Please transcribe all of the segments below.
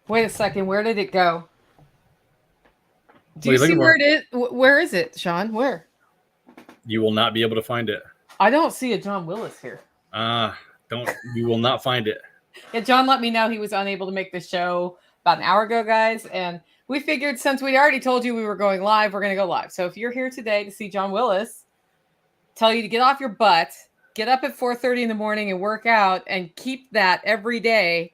Wait a second. Where did it go? Do What are you you see looking where for? it is? Where is it, Sean? Where? You will not be able to find it. I don't see a John Willis here. Don't. You will not find it. Yeah, John let me know he was unable to make the show about an hour ago, guys. And we figured since we already told you we were going live, we're going to go live. So if you're here today to see John Willis, tell you to get off your butt, get up at 4:30 in the morning and work out and keep that every day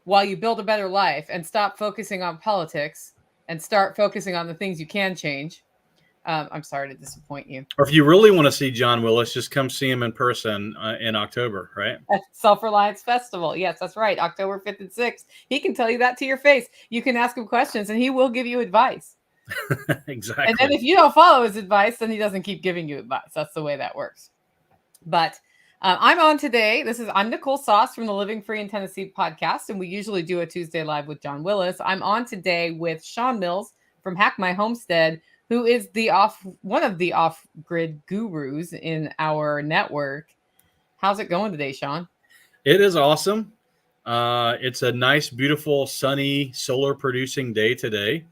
while you build a better life and stop focusing on politics and start focusing on the things you can change. I'm sorry to disappoint you. Or if you really want to see John Willis, just come see him in person in October, right? Self-Reliance Festival. Yes, that's right. October 5th and 6th. He can tell you that to your face. You can ask him questions and he will give you advice. Exactly. And then if you don't follow his advice, then he doesn't keep giving you advice. That's the way that works. But I'm on today. I'm Nicole Sauce from the Living Free in Tennessee podcast, and we usually do a Tuesday live with John Willis. I'm on today with Shawn Mills from Hack My Homestead, who is one of the off-grid gurus in our network. How's it going today, Shawn? It is awesome. It's a nice, beautiful, sunny, solar-producing day today.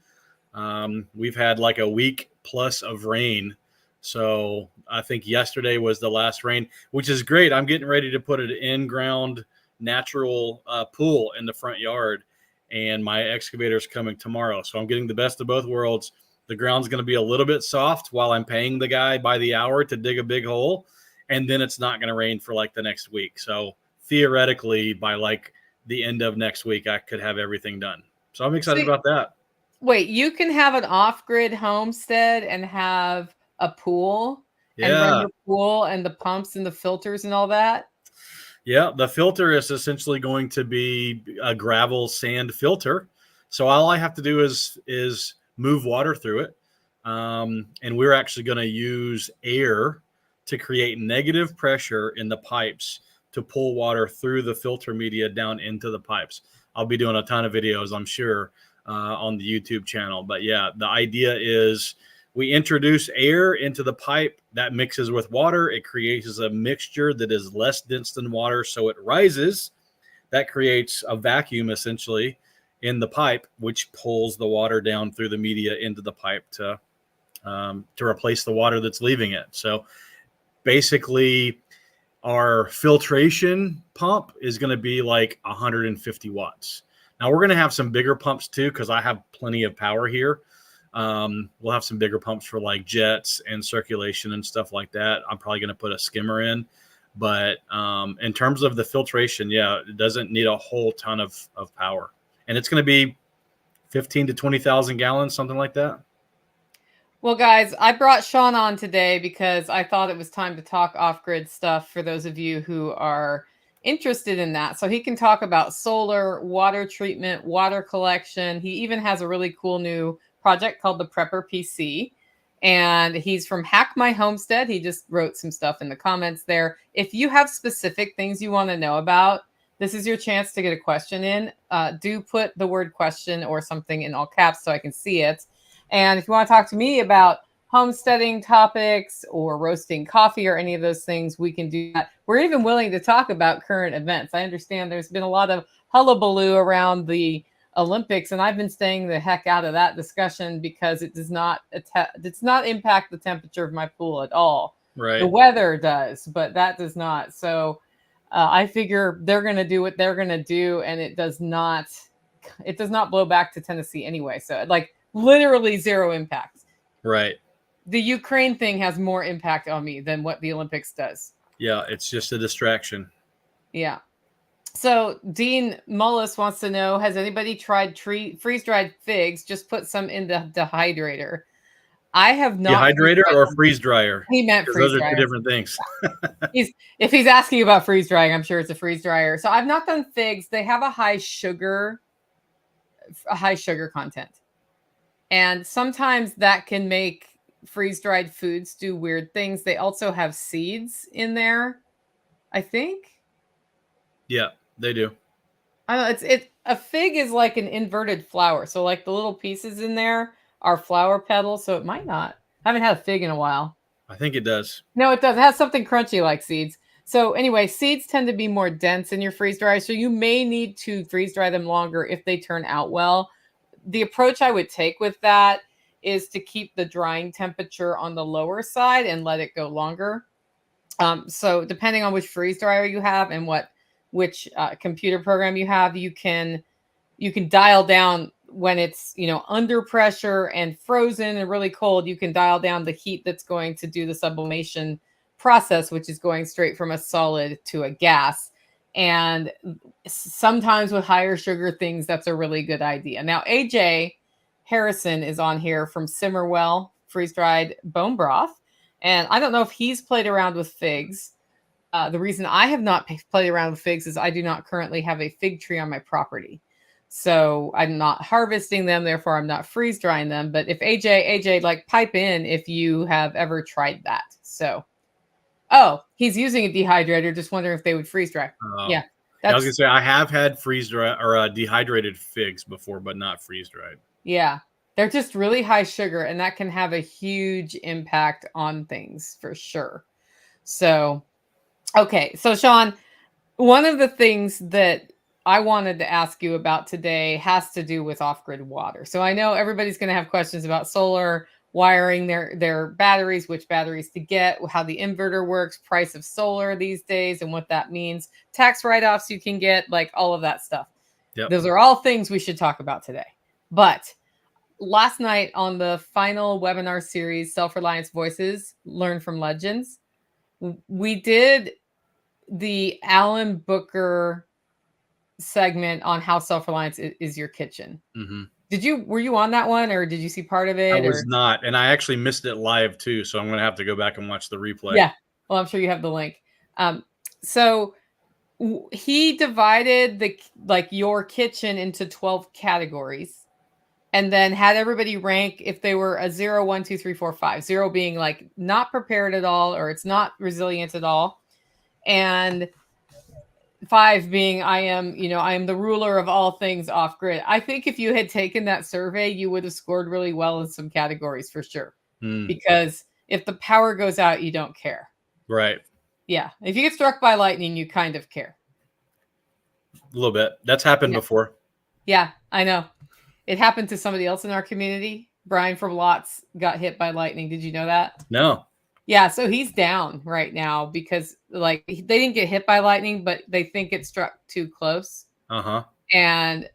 We've had like a week plus of rain. So I think yesterday was the last rain, which is great. I'm getting ready to put an in-ground natural pool in the front yard, and my excavator's coming tomorrow. So I'm getting the best of both worlds. The ground's going to be a little bit soft while I'm paying the guy by the hour to dig a big hole, and then it's not going to rain for like the next week. So theoretically, by like the end of next week, I could have everything done. So I'm excited about that. Wait, you can have an off-grid homestead and have a pool and run Yeah. your pool and the pumps and the filters and all that? Yeah, the filter is essentially going to be a gravel sand filter. So all I have to do is move water through it. And we're actually going to use air to create negative pressure in the pipes to pull water through the filter media down into the pipes. I'll be doing a ton of videos, I'm sure, on the YouTube channel. But yeah, the idea is we introduce air into the pipe that mixes with water. It creates a mixture that is less dense than water, so it rises. That creates a vacuum essentially in the pipe, which pulls the water down through the media into the pipe to replace the water that's leaving it. So basically, our filtration pump is going to be like 150 watts. Now we're going to have some bigger pumps too, because I have plenty of power here. We'll have some bigger pumps for like jets and circulation and stuff like that. I'm probably going to put a skimmer in, but in terms of the filtration, yeah, it doesn't need a whole ton of power, and it's going to be 15 to 20,000 gallons, something like that. Well, guys, I brought Shawn on today because I thought it was time to talk off-grid stuff for those of you who are interested in that. So he can talk about solar, water treatment, water collection. He even has a really cool new project called the Prepper PC. And he's from Hack My Homestead. He just wrote some stuff in the comments there. If you have specific things you want to know about, this is your chance to get a question in. Do put the word question or something in all caps so I can see it. And if you want to talk to me about homesteading topics or roasting coffee or any of those things, we can do that. We're even willing to talk about current events. I understand there's been a lot of hullabaloo around the Olympics, and I've been staying the heck out of that discussion because it does not impact the temperature of my pool at all. Right. The weather does, but that does not. So I figure they're going to do what they're going to do, and it does not blow back to Tennessee anyway. So like literally zero impact. Right. The Ukraine thing has more impact on me than what the Olympics does. Yeah, it's just a distraction. Yeah. So Dean Mullis wants to know, has anybody tried freeze-dried figs? Just put some in the dehydrator. I have not. Dehydrator or freeze dryer? He meant freeze dryer. Those are two different things. If he's asking about freeze drying, I'm sure it's a freeze dryer. So I've not done figs. They have a high sugar content. And sometimes that can make freeze-dried foods do weird things. They also have seeds in there, I think. Yeah, they do. I don't know. A fig is like an inverted flower. So like the little pieces in there are flower petals. So it might not. I haven't had a fig in a while. I think it does. No, it does. It has something crunchy like seeds. So anyway, seeds tend to be more dense in your freeze dryer, so you may need to freeze dry them longer if they turn out well. The approach I would take with that is to keep the drying temperature on the lower side and let it go longer. So depending on which freeze dryer you have and which computer program you have, you can dial down when it's under pressure and frozen and really cold. You can dial down the heat that's going to do the sublimation process, which is going straight from a solid to a gas. And sometimes with higher sugar things, that's a really good idea. Now, AJ Harrison is on here from Simmerwell freeze dried bone broth, and I don't know if he's played around with figs. The reason I have not played around with figs is I do not currently have a fig tree on my property. So I'm not harvesting them, therefore I'm not freeze drying them. But if AJ, like, pipe in if you have ever tried that. So, oh, he's using a dehydrator. Just wondering if they would freeze dry. Yeah, I was gonna say I have had freeze dry or dehydrated figs before, but not freeze dried. Yeah, they're just really high sugar, and that can have a huge impact on things for sure. So, okay, so Shawn, one of the things that I wanted to ask you about today has to do with off-grid water. So I know everybody's going to have questions about solar, wiring their batteries, which batteries to get, how the inverter works, price of solar these days, and what that means, tax write-offs you can get, like all of that stuff. Yep. Those are all things we should talk about today. But last night on the final webinar series, Self-Reliance Voices, Learn from Legends, we did the Alan Booker segment on how self-reliance is your kitchen. Mm-hmm. Were you on that one, or did you see part of it? I was not, and I actually missed it live too, so I'm going to have to go back and watch the replay. Yeah, well, I'm sure you have the link. So he divided your kitchen into 12 categories, and then had everybody rank if they were a 0, 1, 2, 3, 4, 5. 0 being like not prepared at all, or it's not resilient at all, and 5 being I am the ruler of all things off grid. I think if you had taken that survey, you would have scored really well in some categories for sure. Because if the power goes out, you don't care. Right. Yeah. If you get struck by lightning, you kind of care. A little bit. That's happened before. Yeah, I know. It happened to somebody else in our community. Brian from Lots got hit by lightning. Did you know that? No. Yeah, so he's down right now because they didn't get hit by lightning, but they think it struck too close. And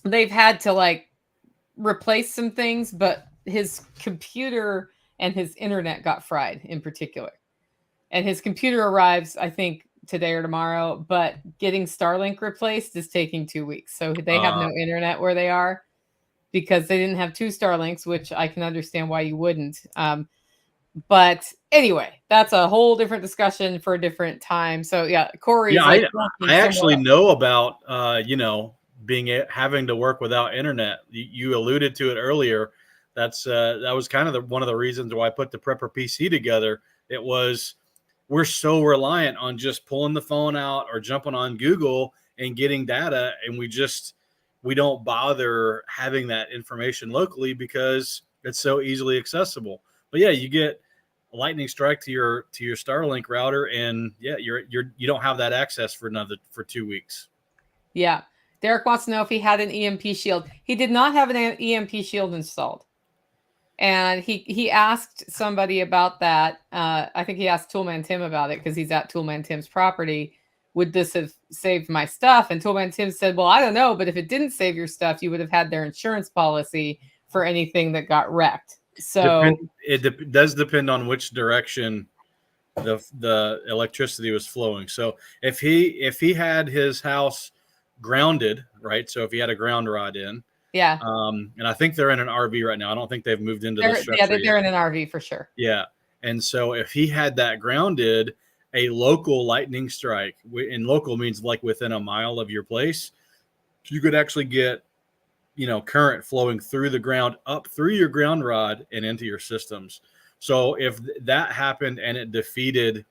they've had to replace some things, but his computer and his internet got fried in particular. And his computer arrives, I think, today or tomorrow, but getting Starlink replaced is taking 2 weeks. So they have no internet where they are because they didn't have 2 Starlinks, which I can understand why you wouldn't. But anyway, that's a whole different discussion for a different time. So yeah, Corey. Yeah, I actually know about having to work without internet. You alluded to it earlier. That was kind of one of the reasons why I put the Prepper PC together. It was we're so reliant on just pulling the phone out or jumping on Google and getting data, and we don't bother having that information locally because it's so easily accessible. But yeah, you get a lightning strike to your Starlink router, and yeah, you don't have that access for 2 weeks. Yeah. Derek wants to know if he had an EMP shield. He did not have an EMP shield installed. And he asked somebody about that. I think he asked Toolman Tim about it because he's at Toolman Tim's property. Would this have saved my stuff? And Toolman Tim said, well, I don't know, but if it didn't save your stuff, you would have had their insurance policy for anything that got wrecked. So it does depend on which direction the electricity was flowing. So if he had his house grounded, right? So if he had a ground rod in, yeah. And I think they're in an RV right now. I don't think they've moved into the structure. Yeah, they're in an RV for sure. Yeah. And so if he had that grounded, a local lightning strike, and local means like within a mile of your place, you could actually get current flowing through the ground, up through your ground rod and into your systems. So if that happened and it defeated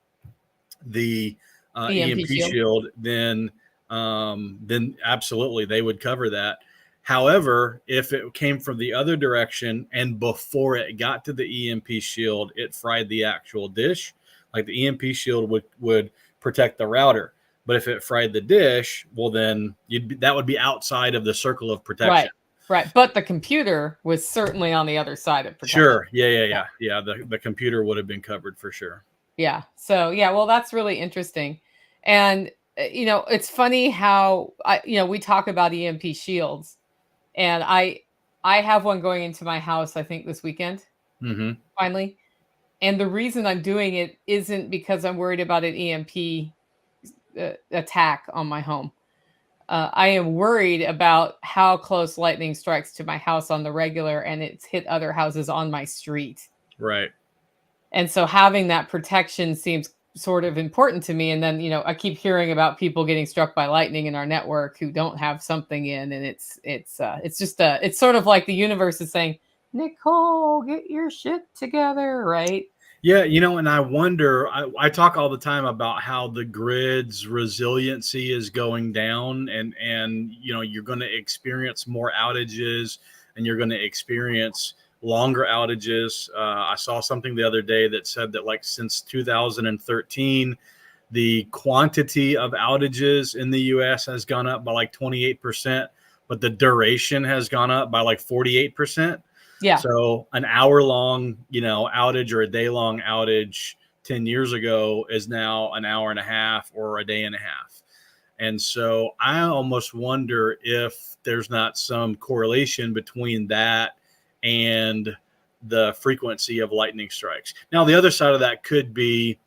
the EMP shield, then absolutely they would cover that. However, if it came from the other direction and before it got to the EMP shield, it fried the actual dish, Like the EMP shield would protect the router. But if it fried the dish, well, then that would be outside of the circle of protection. Right. But the computer was certainly on the other side of protection. Sure. Yeah. The computer would have been covered for sure. Yeah. So, yeah, well, that's really interesting. And, it's funny how, we talk about EMP shields, and I have one going into my house, I think this weekend, finally. And the reason I'm doing it isn't because I'm worried about an EMP attack on my home. I am worried about how close lightning strikes to my house on the regular, and it's hit other houses on my street. Right. And so having that protection seems sort of important to me. And then, I keep hearing about people getting struck by lightning in our network who don't have something in, and it's sort of like the universe is saying, Nicole, get your shit together, right? Yeah, and I wonder, I talk all the time about how the grid's resiliency is going down, and you're going to experience more outages, and you're going to experience longer outages. I saw something the other day that said that, like, since 2013, the quantity of outages in the US has gone up by like 28%, but the duration has gone up by like 48%. Yeah. So an hour-long, outage or a day-long outage 10 years ago is now an hour and a half or a day and a half. And so I almost wonder if there's not some correlation between that and the frequency of lightning strikes. Now, the other side of that could be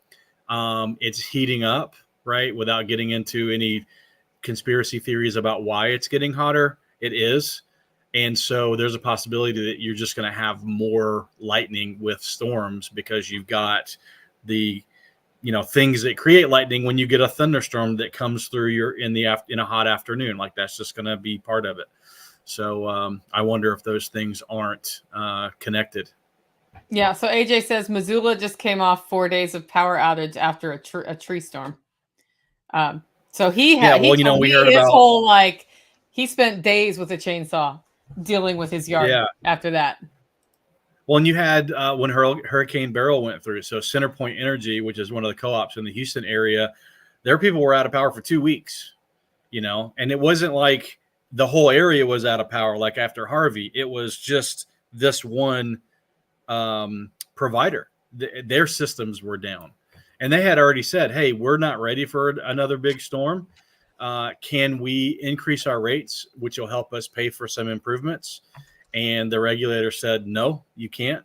it's heating up, right? Without getting into any conspiracy theories about why it's getting hotter. It is. And so there's a possibility that you're just going to have more lightning with storms because you've got the, things that create lightning when you get a thunderstorm that comes through in a hot afternoon. Like, that's just going to be part of it. So I wonder if those things aren't connected. Yeah. So AJ says Missoula just came off 4 days of power outage after a tree storm. So he had, we heard about whole, he spent days with a chainsaw dealing with his yard after that. Well, and you had when Hurricane Beryl went through, so CenterPoint Energy, which is one of the co-ops in the Houston area, their people were out of power for 2 weeks, and it wasn't like the whole area was out of power like after Harvey. It was just this one provider. Their systems were down, and they had already said, hey, we're not ready for another big storm. Can we increase our rates, which will help us pay for some improvements? And the regulator said, no, you can't.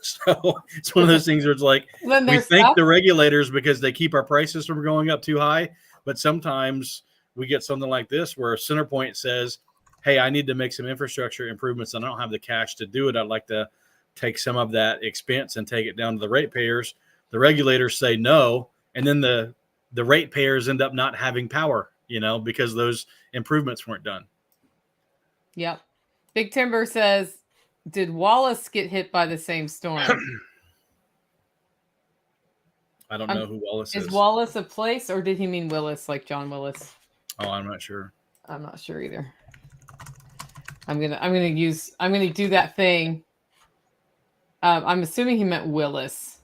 So it's one of those things where it's like, we thank the regulators because they keep our prices from going up too high. But sometimes we get something like this where CenterPoint says, hey, I need to make some infrastructure improvements and I don't have the cash to do it. I'd like to take some of that expense and take it down to the ratepayers. The regulators say no. And then the ratepayers end up not having power, because those improvements weren't done. Yep. Big Timber says, did Wallace get hit by the same storm? I don't know who Wallace is. Is Wallace a place, or did he mean Willis, like John Willis? Oh, I'm not sure. I'm not sure either. I'm gonna do that thing. I'm assuming he meant Willis.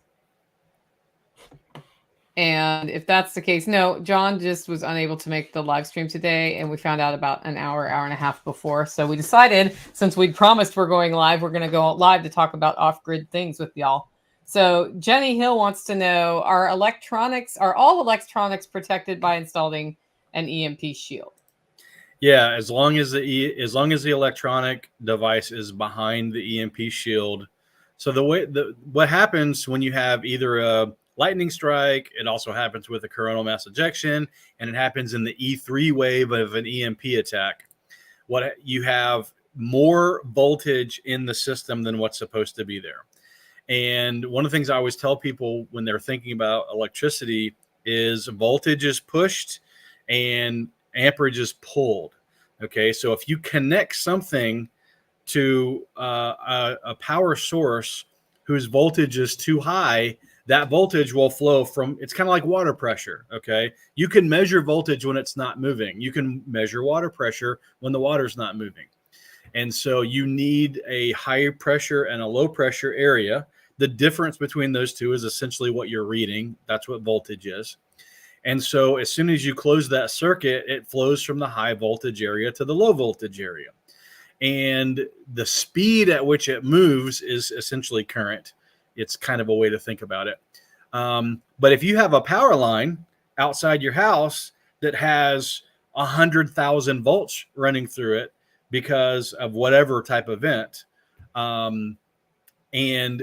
And if that's the case, no, John just was unable to make the live stream today, and we found out about an hour and a half before. So we decided, since we'd promised we're going live, we're going to go live to talk about off-grid things with y'all. So Jenny Hill wants to know, are all electronics protected by installing an EMP shield? Yeah, as long as the electronic device is behind the EMP shield. So what happens when you have either a lightning strike, it also happens with a coronal mass ejection, and it happens in the E3 wave of an EMP attack. What you have more voltage in the system than what's supposed to be there. And one of the things I always tell people when they're thinking about electricity is voltage is pushed and amperage is pulled. Okay, so if you connect something to a power source whose voltage is too high, that voltage will flow from, it's kind of like water pressure, okay? You can measure voltage when it's not moving. You can measure water pressure when the water's not moving. And so you need a high pressure and a low pressure area the difference between those two is essentially what you're reading. That's what voltage is. And so as soon as you close that circuit, it flows from the high voltage area to the low voltage area. And the speed at which it moves is essentially current. It's kind of a way to think about it. But if you have a power line outside your house that has 100,000 volts running through it because of whatever type of event, and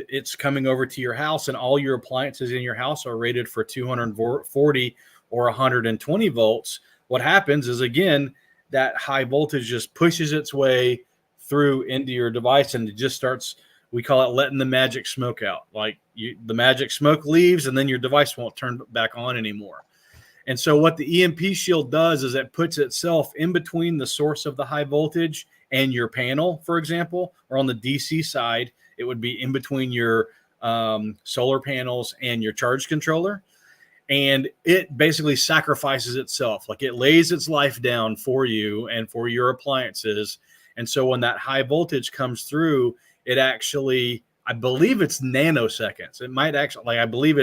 it's coming over to your house, and all your appliances in your house are rated for 240 or 120 volts, what happens is, again, that high voltage just pushes its way through into your device, and it just starts, we call it letting the magic smoke out. Like the magic smoke leaves, and then your device won't turn back on anymore. And so what the EMP shield does is it puts itself in between the source of the high voltage and your panel, for example, or on the DC side, it would be in between your solar panels and your charge controller. And it basically sacrifices itself. Like it lays its life down for you and for your appliances. And so when that high voltage comes through, it actually, I believe it's nanoseconds. It might actually, like, I believe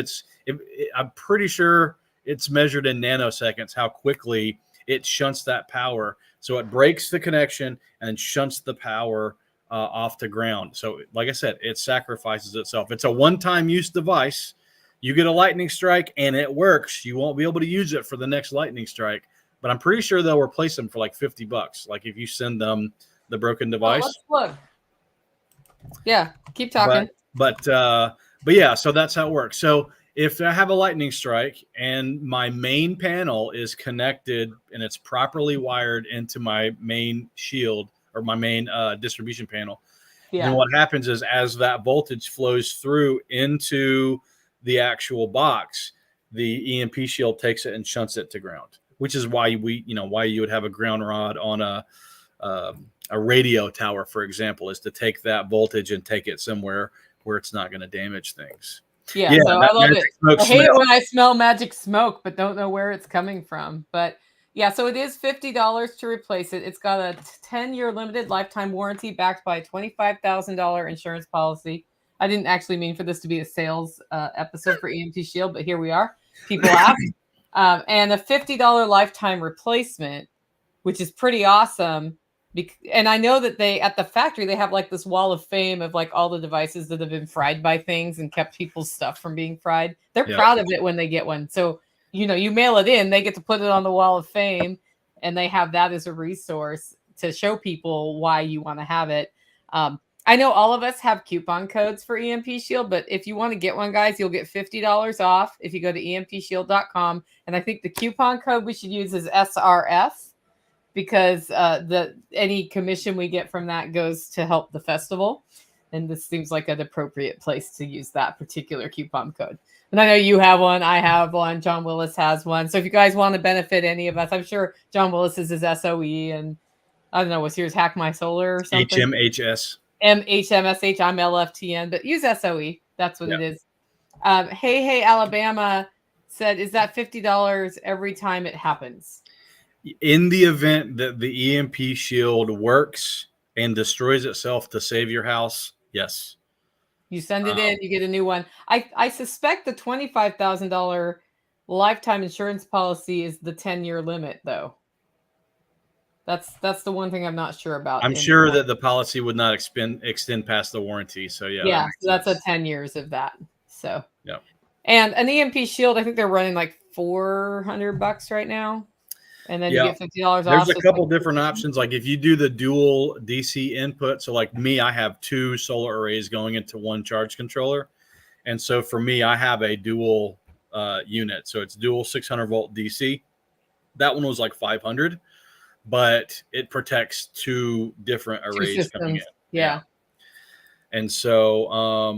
I'm pretty sure it's measured in nanoseconds how quickly it shunts that power. So it breaks the connection and shunts the power off the ground. So like I said, it sacrifices itself. It's a one-time use device. You get a lightning strike and it works. You won't be able to use it for the next lightning strike, but I'm pretty sure they'll replace them for like $50. Like if you send them the broken device. Let's look. Yeah, keep talking. But yeah, so that's how it works. So if I have a lightning strike and my main panel is connected and it's properly wired into my main shield or my main distribution panel, then what happens is as that voltage flows through into the actual box, the EMP shield takes it and shunts it to ground, which is why why you would have a ground rod on a radio tower, for example, is to take that voltage and take it somewhere where it's not going to damage things. Yeah, so I love it. I hate it when I smell magic smoke, but don't know where it's coming from. But yeah, so it is $50 to replace it. It's got a 10-year limited lifetime warranty backed by a $25,000 insurance policy. I didn't actually mean for this to be a sales episode for EMP Shield, but here we are. People ask. And a $50 lifetime replacement, which is pretty awesome. And I know that at the factory, they have like this wall of fame of like all the devices that have been fried by things and kept people's stuff from being fried. They're proud of it when they get one. So, you mail it in, they get to put it on the wall of fame, and they have that as a resource to show people why you want to have it. I know all of us have coupon codes for EMP Shield, but if you want to get one, guys, you'll get $50 off if you go to empshield.com. And I think the coupon code we should use is SRF, because any commission we get from that goes to help the festival. And this seems like an appropriate place to use that particular coupon code. And I know you have one, I have one, John Willis has one. So if you guys want to benefit any of us, I'm sure John Willis is his SOE, and I don't know, what's yours, Hack My Solar or something? HMHS. MHMSH, I'm LFTN, but use SOE. That's what it is. Hey, Alabama said, is that $50 every time it happens? In the event that the EMP shield works and destroys itself to save your house, yes. You send it in, you get a new one. I suspect the $25,000 lifetime insurance policy is the 10-year limit, though. That's the one thing I'm not sure about. I'm sure that the policy would not extend past the warranty. So yeah. That's a 10 years of that. So yeah. And an EMP shield, I think they're running like $400 right now. And then you get $50 off. There's a couple different options. Like if you do the dual DC input, so like me, I have 2 solar arrays going into one charge controller. And so for me, I have a dual unit. So it's dual 600 volt DC. That one was like 500, but it protects 2 different arrays coming in. Yeah. And so,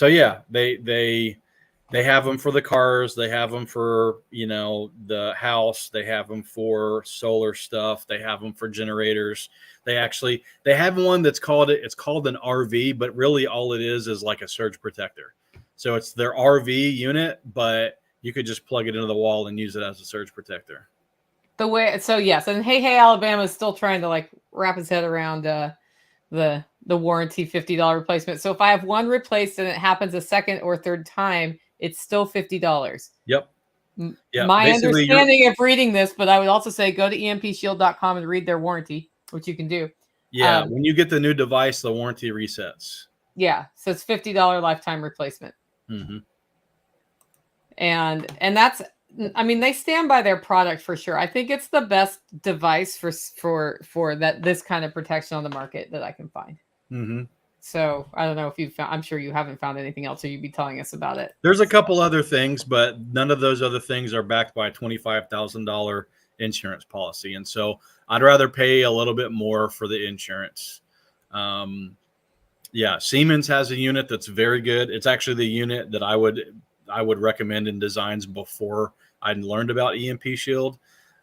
yeah, they have them for the cars. They have them for, the house. They have them for solar stuff. They have them for generators. They have one it's called an RV, but really all it is like a surge protector. So it's their RV unit, but you could just plug it into the wall and use it as a surge protector. Yes. And Hey, Alabama is still trying to like wrap his head around the the warranty $50 replacement. So if I have one replaced and it happens a second or third time, it's still $50. Yep. Yeah. My Basically, understanding of reading this, but I would also say go to empshield.com and read their warranty, which you can do. yeah, when you get the new device, the warranty resets. Yeah, so it's $50 lifetime replacement. Mm-hmm. And that's, I mean, they stand by their product for sure. I think it's the best device for that this kind of protection on the market that I can find. Mm-hmm. So I don't know if you've found, I'm sure you haven't found anything else, or you'd be telling us about it. There's a couple other things, but none of those other things are backed by a $25,000 insurance policy. And so I'd rather pay a little bit more for the insurance. Yeah, Siemens has a unit that's very good. It's actually the unit that I would recommend in designs before I learned about EMP Shield.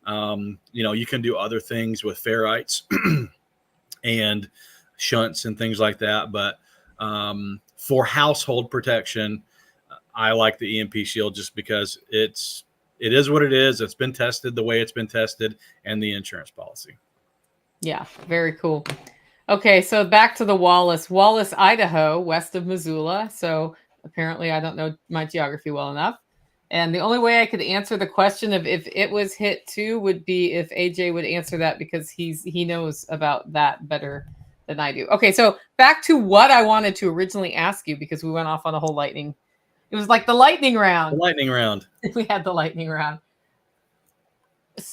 You can do other things with ferrites and shunts and things like that. But for household protection, I like the EMP Shield just because it is what it is. It's been tested the way it's been tested, and the insurance policy. Yeah, very cool. Okay, so back to the Wallace, Idaho, west of Missoula. So apparently I don't know my geography well enough. And the only way I could answer the question of if it was hit too would be if AJ would answer that, because he knows about that better than I do. Okay, so back to what I wanted to originally ask you, because we went off on a whole lightning. It was like the lightning round. The lightning round. We had the lightning round.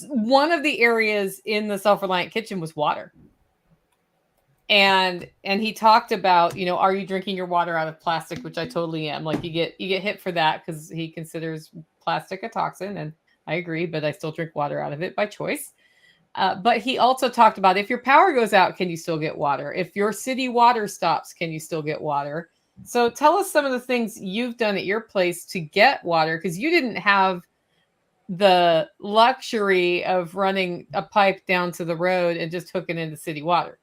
One of the areas in the self-reliant kitchen was water. And he talked about, are you drinking your water out of plastic, which I totally am. Like you get hit for that because he considers plastic a toxin, and I agree, but I still drink water out of it by choice. But he also talked about if your power goes out, can you still get water? If your city water stops, can you still get water? So tell us some of the things you've done at your place to get water, because you didn't have the luxury of running a pipe down to the road and just hooking into city water.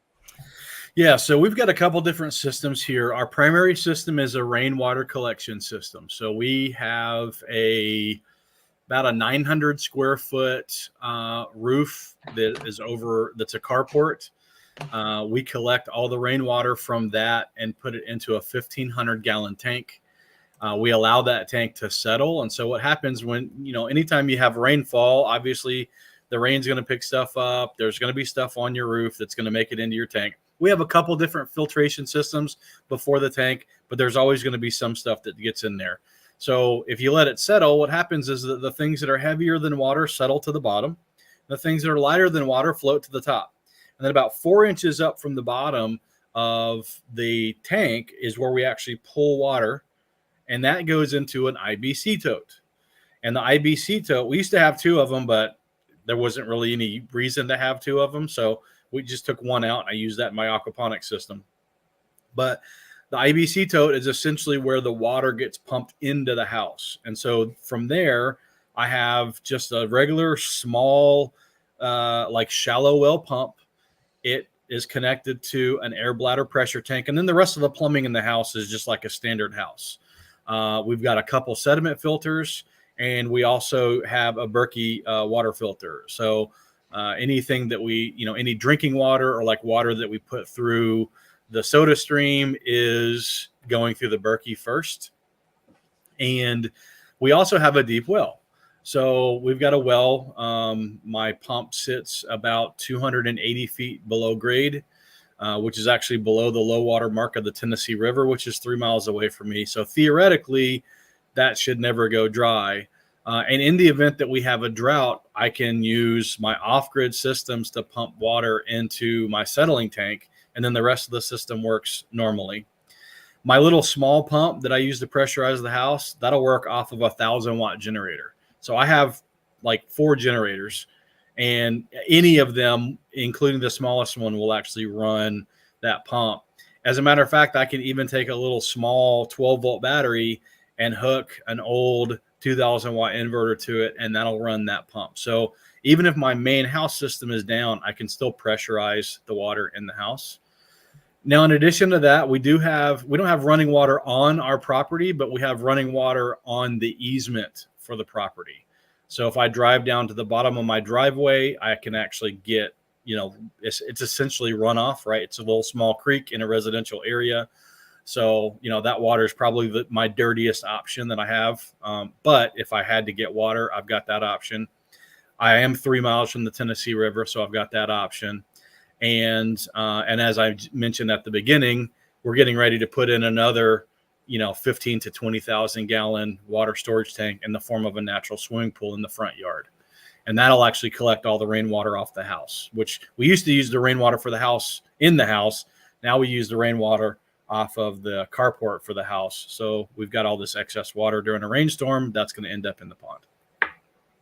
Yeah, so we've got a couple different systems here. Our primary system is a rainwater collection system. So we have about a 900 square foot roof that's a carport. We collect all the rainwater from that and put it into a 1,500 gallon tank. We allow that tank to settle. And so what happens when, anytime you have rainfall, obviously the rain's going to pick stuff up. There's going to be stuff on your roof that's going to make it into your tank. We have a couple different filtration systems before the tank, but there's always going to be some stuff that gets in there. So if you let it settle, what happens is that the things that are heavier than water settle to the bottom. The things that are lighter than water float to the top. And then about 4 inches up from the bottom of the tank is where we actually pull water, and that goes into an IBC tote. And the IBC tote, we used to have two of them, but there wasn't really any reason to have two of them. So we just took one out, and I used that in my aquaponics system. But the IBC tote is essentially where the water gets pumped into the house. And so from there, I have just a regular small, like shallow well pump. It is connected to an air bladder pressure tank. And then the rest of the plumbing in the house is just like a standard house. We've got a couple sediment filters, and we also have a Berkey water filter. So anything that any drinking water or like water that we put through the soda stream is going through the Berkey first. And we also have a deep well. So we've got a well. My pump sits about 280 feet below grade, which is actually below the low water mark of the Tennessee River, which is 3 miles away from me. So theoretically, that should never go dry. And in the event that we have a drought, I can use my off-grid systems to pump water into my settling tank, and then the rest of the system works normally. My little small pump that I use to pressurize the house, that'll work off of a 1,000-watt generator. So I have like 4 generators, and any of them, including the smallest one, will actually run that pump. As a matter of fact, I can even take a little small 12-volt battery and hook an old 2,000-watt inverter to it, and that'll run that pump. So even if my main house system is down, I can still pressurize the water in the house. Now, in addition to that, we don't have running water on our property, but we have running water on the easement for the property. So if I drive down to the bottom of my driveway, I can actually get, it's essentially runoff, right? It's a little small creek in a residential area. So, that water is probably my dirtiest option that I have. But if I had to get water, I've got that option. I am 3 miles from the Tennessee River, so I've got that option. And as I mentioned at the beginning, we're getting ready to put in another, 15 to 20,000 gallon water storage tank in the form of a natural swimming pool in the front yard. And that'll actually collect all the rainwater off the house, which we used to use the rainwater for the house in the house. Now we use the rainwater off of the carport for the house. So we've got all this excess water during a rainstorm that's going to end up in the pond.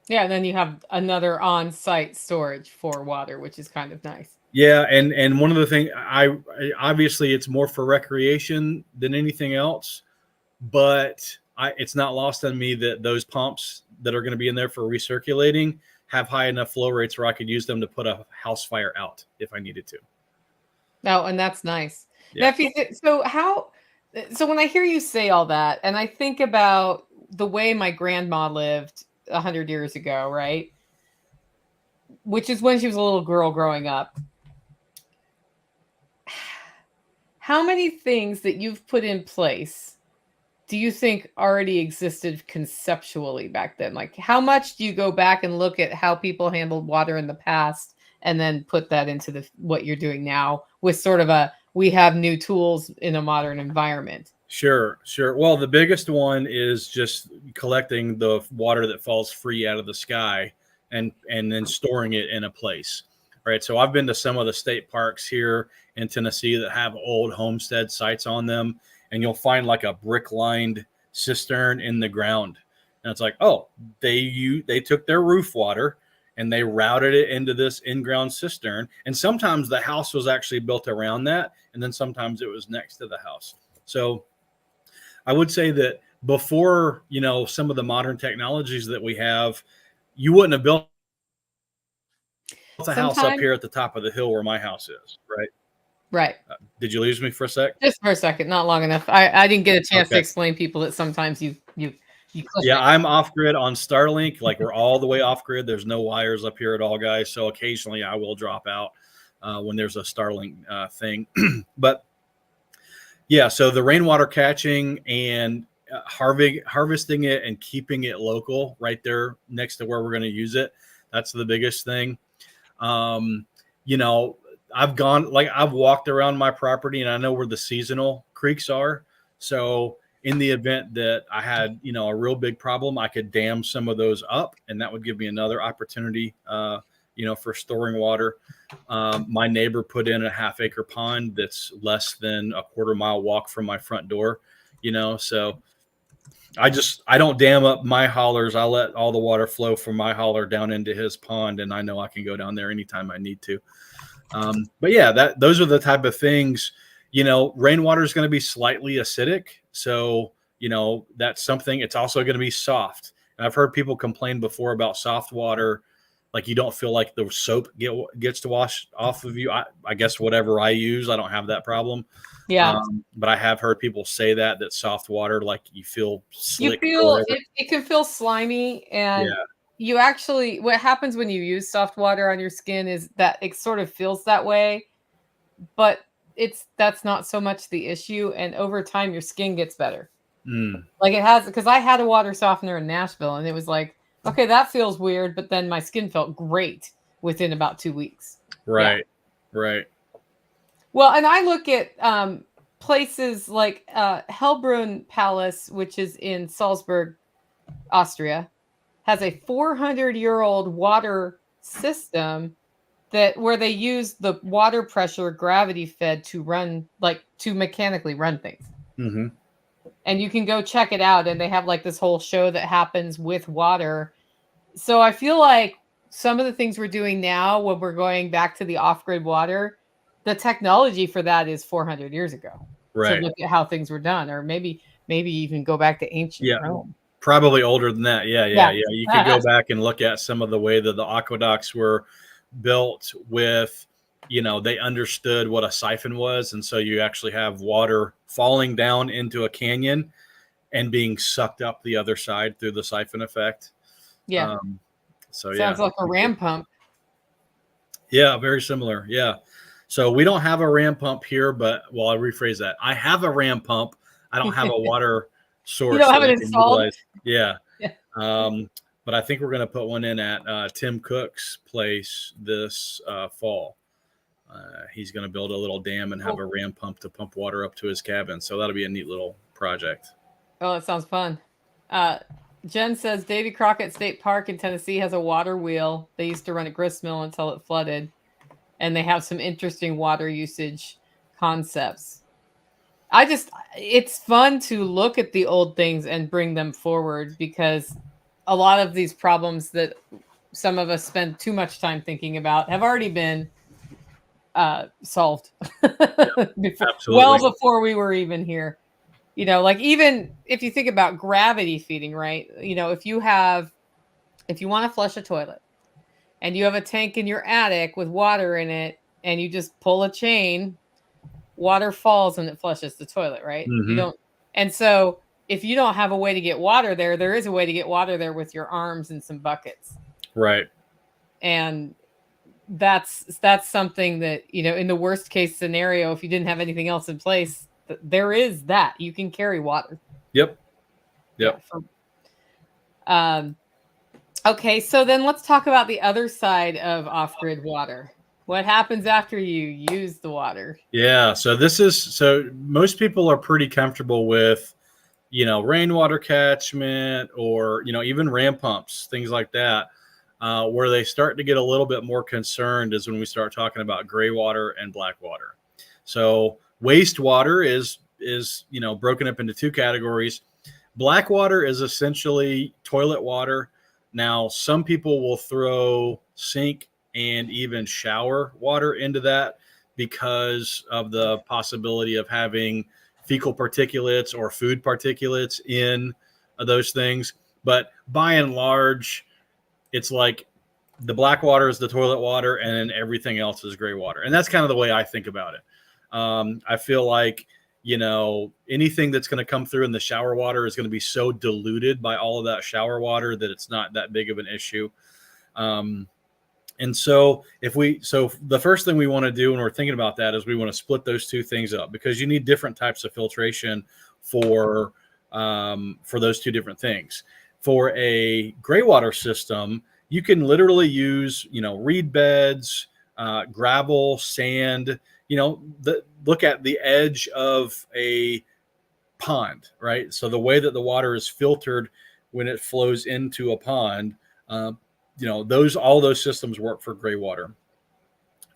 Yeah, and then you have another on-site storage for water, which is kind of nice. Yeah, and one of the things, I obviously it's more for recreation than anything else, but it's not lost on me that those pumps that are going to be in there for recirculating have high enough flow rates where I could use them to put a house fire out if I needed to. Oh, and that's nice. Yeah. Now, so when I hear you say all that, and I think about the way my grandma lived 100 years ago, right? Which is when she was a little girl growing up. How many things that you've put in place do you think already existed conceptually back then? Like, how much do you go back and look at how people handled water in the past and then put that into what you're doing now with sort of we have new tools in a modern environment? Sure. Well, the biggest one is just collecting the water that falls free out of the sky and then storing it in a place. Right. So I've been to some of the state parks here in Tennessee that have old homestead sites on them, and you'll find like a brick lined cistern in the ground. And it's like, oh, they took their roof water and they routed it into this in-ground cistern. And sometimes the house was actually built around that. And then sometimes it was next to the house. So I would say that before, some of the modern technologies that we have, you wouldn't have built a house up here at the top of the hill where my house is, right? Right. Did you lose me for a sec? Just for a second, not long enough. I didn't get a chance to explain people that sometimes you Yeah, I'm off grid on Starlink. Like, we're all the way off grid. There's no wires up here at all, guys. So occasionally I will drop out when there's a Starlink thing. But yeah, so the rainwater catching and harvesting it and keeping it local right there next to where we're going to use it. That's the biggest thing. I've walked around my property and I know where the seasonal creeks are. So in the event that I had, a real big problem, I could dam some of those up, and that would give me another opportunity, for storing water. My neighbor put in a 1/2 acre pond that's less than a 1/4 mile walk from my front door, so I don't dam up my hollers. I let all the water flow from my holler down into his pond, and I know I can go down there anytime I need to. But yeah, those are the type of things. Rainwater is going to be slightly acidic, so that's something. It's also going to be soft. And I've heard people complain before about soft water, like you don't feel like the soap gets to wash off of you. I guess whatever I use, I don't have that problem. Yeah. But I have heard people say that soft water, like you feel slick. It can feel slimy, and you actually, what happens when you use soft water on your skin is that it sort of feels that way, but that's not so much the issue. And over time, your skin gets better. Like it has, because I had a water softener in Nashville, and it was like, okay, that feels weird, but then my skin felt great within about 2 weeks. Right. Yeah. Right. Well, and I look at places like Hellbrunn Palace, which is in Salzburg, Austria, has a 400-year-old water system where they use the water pressure gravity fed to mechanically run things. Mm-hmm. And you can go check it out, and they have like this whole show that happens with water. So I feel like some of the things we're doing now when we're going back to the off-grid water, the technology for that is 400 years ago. Right. To look at how things were done, or maybe even go back to ancient Rome. Probably older than that. Yeah. You could go back and look at some of the way that the aqueducts were built with, they understood what a siphon was. And so you actually have water falling down into a canyon and being sucked up the other side through the siphon effect. Yeah. Sounds like a ram pump. Yeah, very similar. Yeah. So we don't have a ram pump here, but well, I'll rephrase that. I have a ram pump. I don't have a water You source don't that have it we can installed? utilize. Yeah. Yeah. But I think we're going to put one in at Tim Cook's place this fall. He's going to build a little dam and have a ram pump to pump water up to his cabin. So that'll be a neat little project. Oh, that sounds fun. Jen says Davy Crockett State Park in Tennessee has a water wheel. They used to run a grist mill until it flooded, and they have some interesting water usage concepts. It's fun to look at the old things and bring them forward, because a lot of these problems that some of us spend too much time thinking about have already been solved before we were even here. Like, even if you think about gravity feeding, right? If you want to flush a toilet and you have a tank in your attic with water in it, and you just pull a chain, water falls and it flushes the toilet, right? Mm-hmm. And so if you don't have a way to get water there is a way to get water there with your arms and some buckets. Right. And that's something that, in the worst case scenario, if you didn't have anything else in place, there is that you can carry water. Yep. Yeah, okay, so then let's talk about the other side of off-grid water. What happens after you use the water? Yeah, so most people are pretty comfortable with, rainwater catchment, or, even ram pumps, things like that. Where they start to get a little bit more concerned is when we start talking about gray water and black water. So wastewater is broken up into two categories. Black water is essentially toilet water. Now, some people will throw sink and even shower water into that because of the possibility of having fecal particulates or food particulates in those things. But by and large, it's like the black water is the toilet water, and then everything else is gray water. And that's kind of the way I think about it. I feel like, anything that's going to come through in the shower water is going to be so diluted by all of that shower water that it's not that big of an issue. And so the first thing we want to do when we're thinking about that is we want to split those two things up, because you need different types of filtration for those two different things. For a gray water system, you can literally use, reed beds, gravel, sand, look at the edge of a pond, right? So the way that the water is filtered when it flows into a pond, all those systems work for gray water.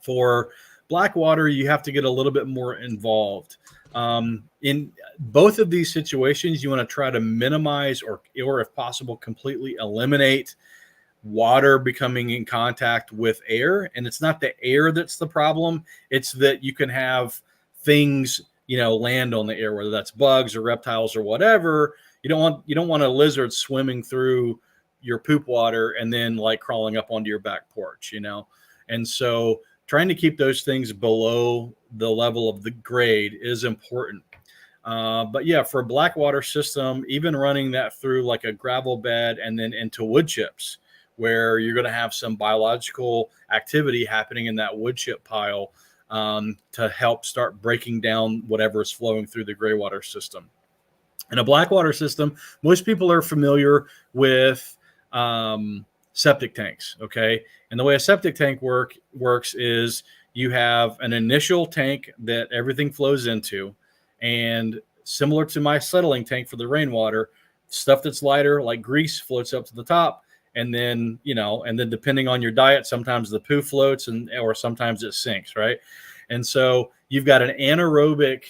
For black water, you have to get a little bit more involved. In both of these situations, you want to try to minimize or if possible, completely eliminate water becoming in contact with air. And it's not the air that's the problem. It's that you can have things, land on the air, whether that's bugs or reptiles or whatever. You don't want a lizard swimming through your poop water and then like crawling up onto your back porch, And so trying to keep those things below the level of the grade is important. But yeah, for a black water system, even running that through like a gravel bed and then into wood chips, where you're going to have some biological activity happening in that wood chip pile to help start breaking down whatever is flowing through the gray water system. In a black water system, most people are familiar with septic tanks, okay? And the way a septic tank works is you have an initial tank that everything flows into, and similar to my settling tank for the rainwater, stuff that's lighter like grease floats up to the top, and then depending on your diet, sometimes the poo floats or sometimes it sinks, right? And so you've got an anaerobic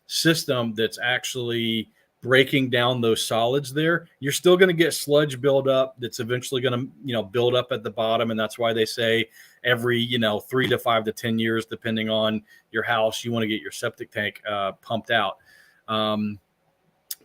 system that's actually breaking down those solids there. You're still going to get sludge buildup that's eventually going to, build up at the bottom. And that's why they say every, 3 to 5 to 10 years, depending on your house, you want to get your septic tank pumped out.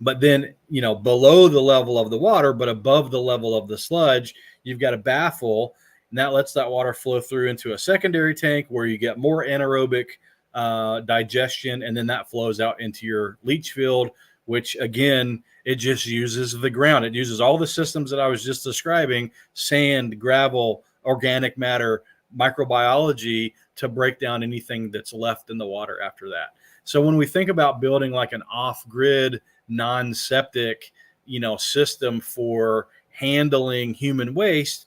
But then, below the level of the water, but above the level of the sludge, you've got a baffle, and that lets that water flow through into a secondary tank where you get more anaerobic digestion, and then that flows out into your leach field, which again, it just uses the ground. It uses all the systems that I was just describing: sand, gravel, organic matter, microbiology to break down anything that's left in the water after that. So when we think about building like an off-grid, non-septic, system for handling human waste,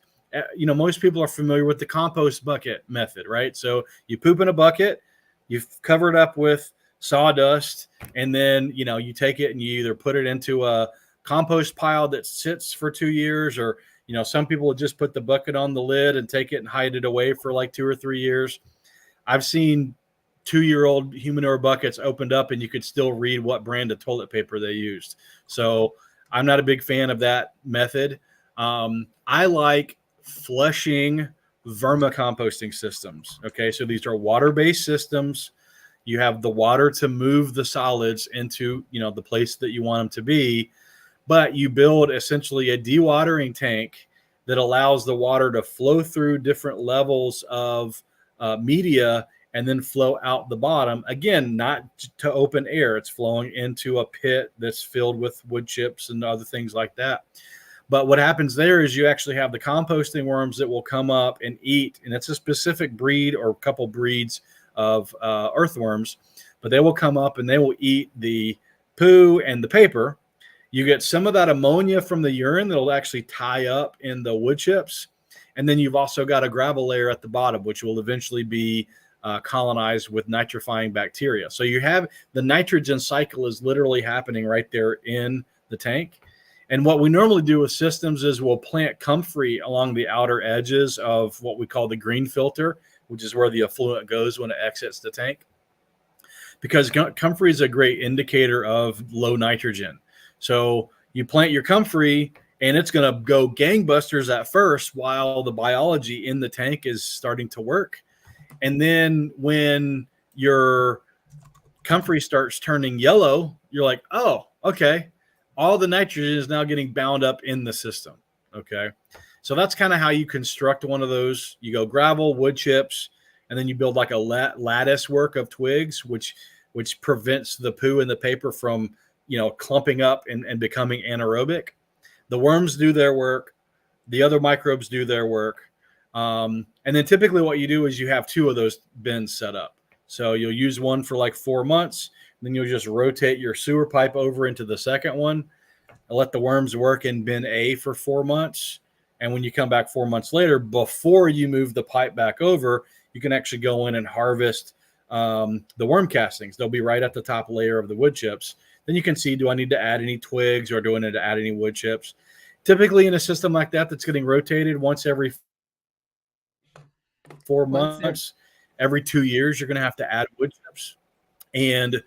most people are familiar with the compost bucket method, right? So you poop in a bucket, you cover it up with sawdust, and then, you take it and you either put it into a compost pile that sits for 2 years, or, some people would just put the bucket on the lid and take it and hide it away for like 2 or 3 years. I've seen 2-year-old humanure buckets opened up and you could still read what brand of toilet paper they used. So I'm not a big fan of that method. I like flushing vermicomposting systems. Okay, so these are water-based systems. You have the water to move the solids into, the place that you want them to be, but you build essentially a dewatering tank that allows the water to flow through different levels of media and then flow out the bottom. Again, not to open air. It's flowing into a pit that's filled with wood chips and other things like that. But what happens there is you actually have the composting worms that will come up and eat, and it's a specific breed or a couple breeds of earthworms, but they will come up and they will eat the poo and the paper. You get some of that ammonia from the urine that'll actually tie up in the wood chips. And then you've also got a gravel layer at the bottom, which will eventually be colonized with nitrifying bacteria. So you have the nitrogen cycle is literally happening right there in the tank. And what we normally do with systems is we'll plant comfrey along the outer edges of what we call the green filter, which is where the effluent goes when it exits the tank. Because comfrey is a great indicator of low nitrogen. So you plant your comfrey and it's going to go gangbusters at first while the biology in the tank is starting to work. And then when your comfrey starts turning yellow, you're like, oh, okay. All the nitrogen is now getting bound up in the system. Okay. So that's kind of how you construct one of those. You go gravel, wood chips, and then you build like a lattice work of twigs, which prevents the poo and the paper from, clumping up and becoming anaerobic. The worms do their work. The other microbes do their work. And then typically what you do is you have 2 of those bins set up. So you'll use one for like 4 months. Then you'll just rotate your sewer pipe over into the second one and let the worms work in bin A for 4 months. And when you come back 4 months later, before you move the pipe back over, you can actually go in and harvest the worm castings. They'll be right at the top layer of the wood chips. Then you can see, do I need to add any twigs or do I need to add any wood chips? Typically in a system like that that's getting rotated once every 4 months, every 2 years, you're going to have to add wood chips. And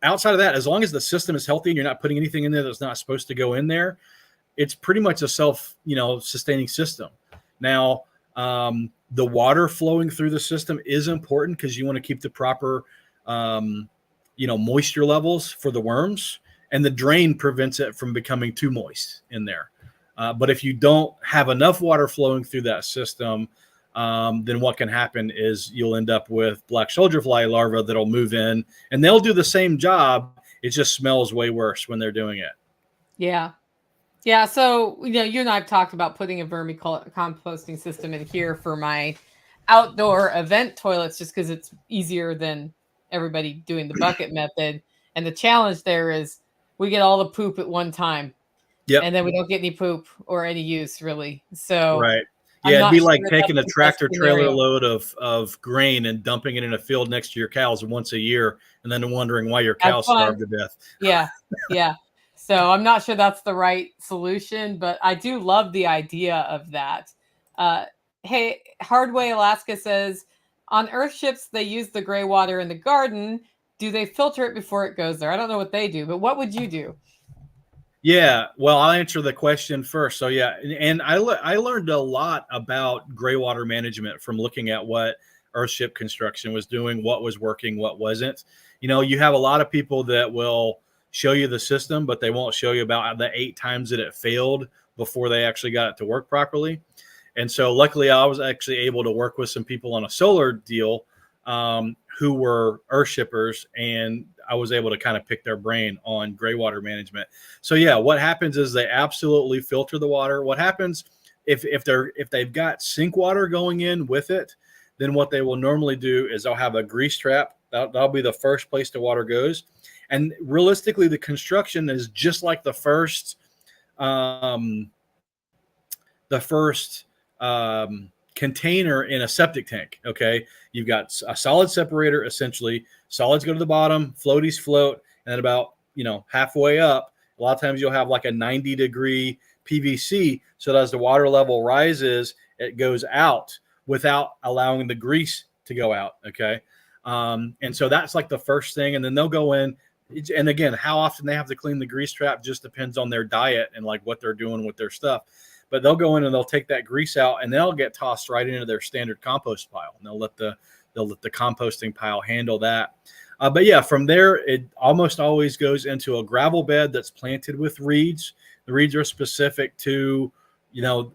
outside of that, as long as the system is healthy and you're not putting anything in there that's not supposed to go in there, it's pretty much a sustaining system. Now, the water flowing through the system is important because you want to keep the proper, moisture levels for the worms, and the drain prevents it from becoming too moist in there. But if you don't have enough water flowing through that system, then what can happen is you'll end up with black soldier fly larvae that'll move in and they'll do the same job. It just smells way worse when they're doing it. Yeah. Yeah. So, you and I have talked about putting a vermicomposting system in here for my outdoor event toilets just because it's easier than everybody doing the bucket method. And the challenge there is we get all the poop at one time. Yep. And then we don't get any poop or any use really. So right. Yeah, it'd be like taking a tractor trailer load of grain and dumping it in a field next to your cows once a year and then wondering why your cows starve to death. Yeah. Yeah. So I'm not sure that's the right solution, but I do love the idea of that. Hey, Hardway Alaska says, on Earth ships, they use the gray water in the garden. Do they filter it before it goes there? I don't know what they do, but what would you do? Yeah, well, I'll answer the question first. So yeah, and I learned a lot about gray water management from looking at what Earthship construction was doing, what was working, what wasn't. You have a lot of people that will show you the system, but they won't show you about the 8 times that it failed before they actually got it to work properly. And so luckily I was actually able to work with some people on a solar deal who were Earthshippers, and I was able to kind of pick their brain on gray water management. So yeah, what happens is they absolutely filter the water. What happens if they've got sink water going in with it, then what they will normally do is they'll have a grease trap. That'll be the first place the water goes. And realistically, the construction is just like the first container in a septic tank. Okay, you've got a solid separator. Essentially, solids go to the bottom, floaties float, and then about halfway up, a lot of times you'll have like a 90-degree PVC, so that as the water level rises, it goes out without allowing the grease to go out. Okay, and so that's like the first thing, and then they'll go in. And again, how often they have to clean the grease trap just depends on their diet and like what they're doing with their stuff. But they'll go in and they'll take that grease out, and they'll get tossed right into their standard compost pile. And they'll let the composting pile handle that. But yeah, from there, it almost always goes into a gravel bed that's planted with reeds. The reeds are specific to,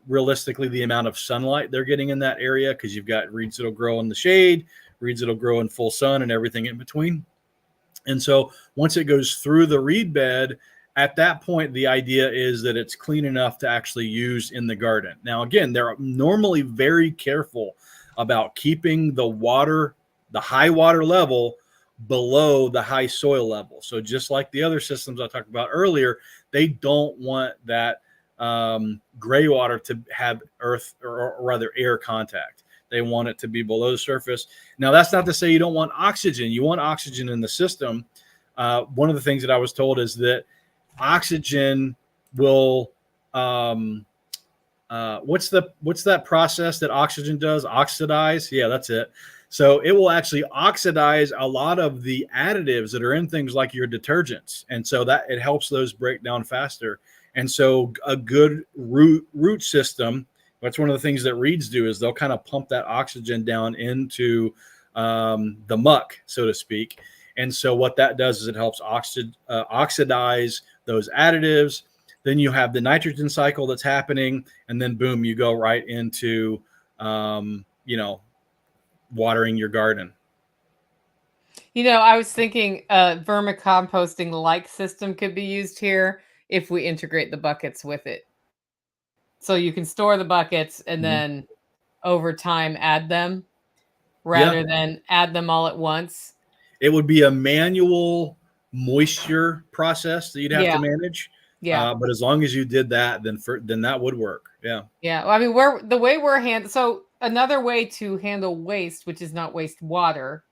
realistically, the amount of sunlight they're getting in that area, because you've got reeds that'll grow in the shade, reeds that'll grow in full sun, and everything in between. And so once it goes through the reed bed, at that point, the idea is that it's clean enough to actually use in the garden. Now, again, they're normally very careful about keeping the high water level below the high soil level. So just like the other systems I talked about earlier, they don't want that gray water to have earth or rather air contact. They want it to be below the surface. Now, that's not to say you don't want oxygen. You want oxygen in the system. One of the things that I was told is that oxygen will what's that process that oxygen does? Oxidize? Yeah, that's it. So it will actually oxidize a lot of the additives that are in things like your detergents. And so that it helps those break down faster. And so a good root system, that's one of the things that reeds do, is they'll kind of pump that oxygen down into the muck, so to speak. And so what that does is it helps oxidize those additives. Then you have the nitrogen cycle that's happening, and then boom, you go right into watering your garden. I was thinking a vermicomposting like system could be used here if we integrate the buckets with it. So you can store the buckets and then over time add them rather than add them all at once. It would be a manual moisture process that you'd have to manage. Yeah. But as long as you did that, then that would work. Yeah. Yeah. Well, I mean, the way we're handling, so another way to handle waste, which is not waste water,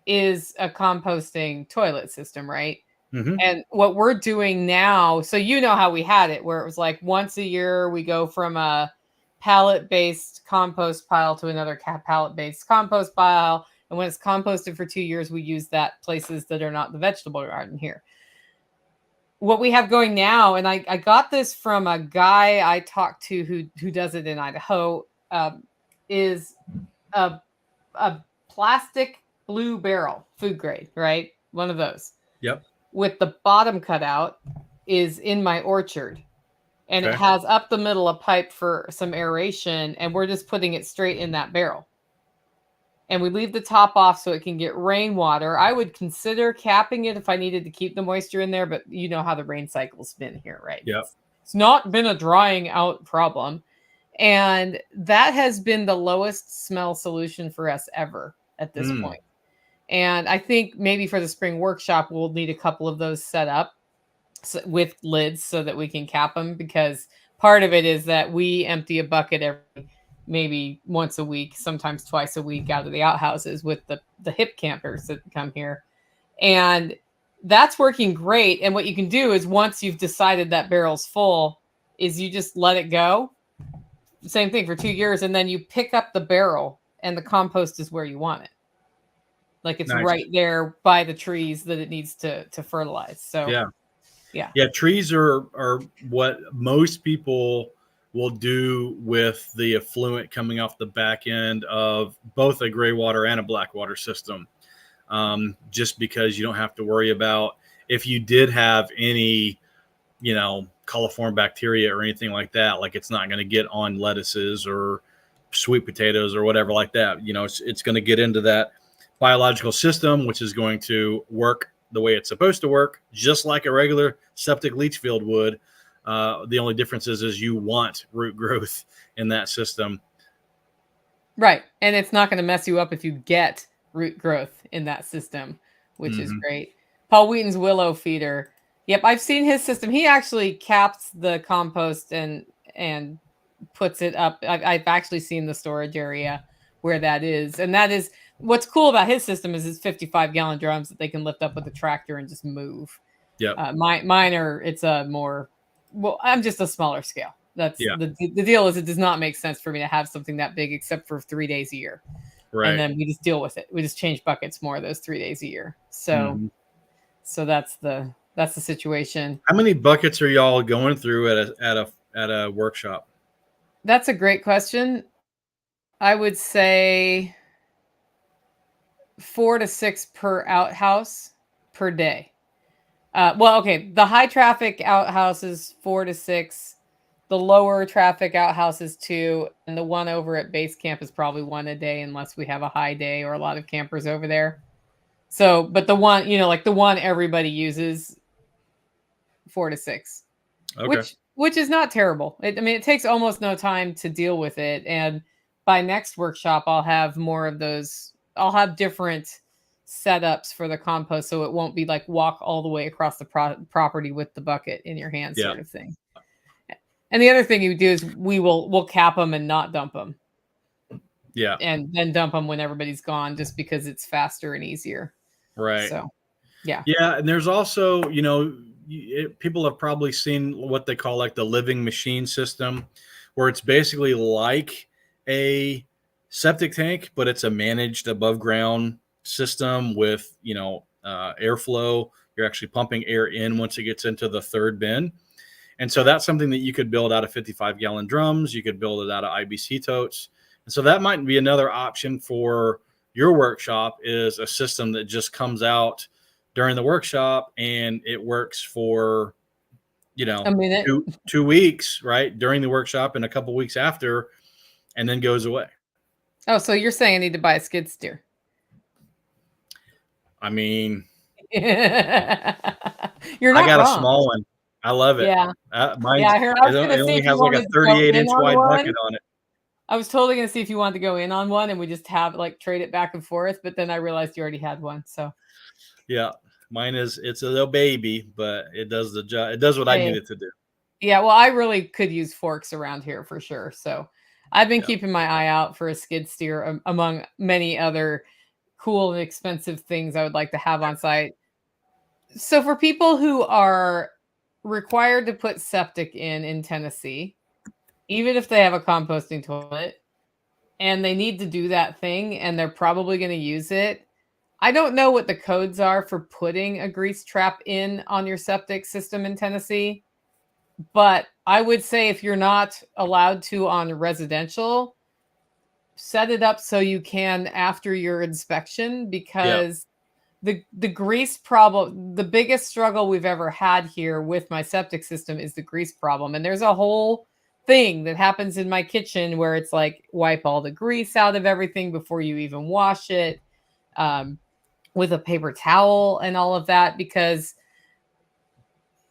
is a composting toilet system, right? Mm-hmm. And what we're doing now, so how we had it, where it was like once a year we go from a pallet-based compost pile to another pallet-based compost pile. And when it's composted for 2 years, we use that places that are not the vegetable garden here. What we have going now, and I got this from a guy I talked to who does it in Idaho, is a plastic blue barrel, food grade, right? One of those. Yep. With the bottom cut out is in my orchard. And It has up the middle a pipe for some aeration, and we're just putting it straight in that barrel. And we leave the top off so it can get rainwater. I would consider capping it if I needed to keep the moisture in there, but you know how the rain cycle's been here, right? Yeah. It's not been a drying out problem. And that has been the lowest smell solution for us ever at this point. And I think maybe for the spring workshop, we'll need a couple of those set up with lids so that we can cap them, because part of it is that we empty a bucket maybe once a week, sometimes twice a week out of the outhouses with the hip campers that come here. And that's working great. And what you can do is once you've decided that barrel's full is you just let it go. Same thing for 2 years. And then you pick up the barrel and the compost is where you want it. Like it's right there by the trees that it needs to fertilize. So yeah. Trees are what most people will do with the effluent coming off the back end of both a gray water and a black water system. Just because you don't have to worry about if you did have any, coliform bacteria or anything like that, like it's not going to get on lettuces or sweet potatoes or whatever like that. It's going to get into that biological system, which is going to work the way it's supposed to work, just like a regular septic leach field would. The only difference is you want root growth in that system. Right. And it's not going to mess you up if you get root growth in that system, which is great. Paul Wheaton's willow feeder. Yep, I've seen his system. He actually caps the compost and puts it up. I've actually seen the storage area where that is. And that is what's cool about his system is his 55-gallon drums that they can lift up with a tractor and just move. Yep. Mine are, it's a more, well, I'm just a smaller scale. That's the deal is it does not make sense for me to have something that big except for 3 days a year. Right. And then we just deal with it. We just change buckets more of those 3 days a year. So, so that's the situation. How many buckets are y'all going through at a workshop? That's a great question. I would say 4 to 6 per outhouse per day. Well, okay. The high traffic outhouse is 4 to 6. The lower traffic outhouse is 2. And the one over at base camp is probably 1 a day unless we have a high day or a lot of campers over there. So, but the one, like the one everybody uses, 4 to 6. Okay. Which is not terrible. It takes almost no time to deal with it. And by next workshop, I'll have more of those. I'll have different setups for the compost, so it won't be like walk all the way across the property with the bucket in your hand sort of thing. And the other thing you do is we'll cap them and not dump them. Yeah. And then dump them when everybody's gone, just because it's faster and easier. Right. So, yeah. Yeah, and there's also, people have probably seen what they call like the living machine system, where it's basically like a septic tank, but it's a managed above ground system with, airflow. You're actually pumping air in once it gets into the third bin. And so that's something that you could build out of 55-gallon drums. You could build it out of IBC totes. And so that might be another option for your workshop, is a system that just comes out during the workshop and it works for, a minute, 2 weeks, right? During the workshop and a couple weeks after, and then goes away. Oh, so you're saying I need to buy a skid steer? I mean, you're I not got wrong. a small one. I love it. Yeah. Mine it only has like a 38-inch wide bucket on it. I was totally going to see if you wanted to go in on one and we just have trade it back and forth. But then I realized you already had one. So, yeah, it's a little baby, but it does the job. It does what I need it to do. Yeah. Well, I really could use forks around here for sure. So I've been keeping my eye out for a skid steer among many other cool and expensive things I would like to have on site. So for people who are required to put septic in Tennessee, even if they have a composting toilet and they need to do that thing and they're probably going to use it, I don't know what the codes are for putting a grease trap in on your septic system in Tennessee, but I would say if you're not allowed to on residential, set it up so you can after your inspection, because the grease problem, the biggest struggle we've ever had here with my septic system is the grease problem. And there's a whole thing that happens in my kitchen where it's like wipe all the grease out of everything before you even wash it, with a paper towel and all of that, because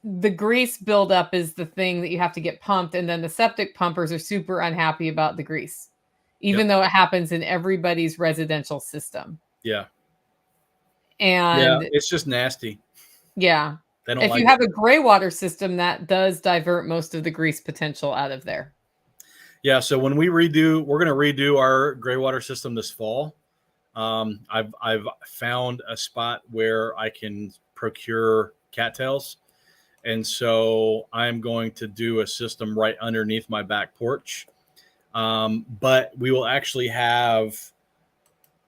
the grease buildup is the thing that you have to get pumped. And then the septic pumpers are super unhappy about the grease, even though it happens in everybody's residential system. Yeah. And it's just nasty. Yeah. They don't if you have a gray water system, that does divert most of the grease potential out of there. Yeah. So when we're going to redo our gray water system this fall. I've found a spot where I can procure cattails. And so I'm going to do a system right underneath my back porch. But we will actually have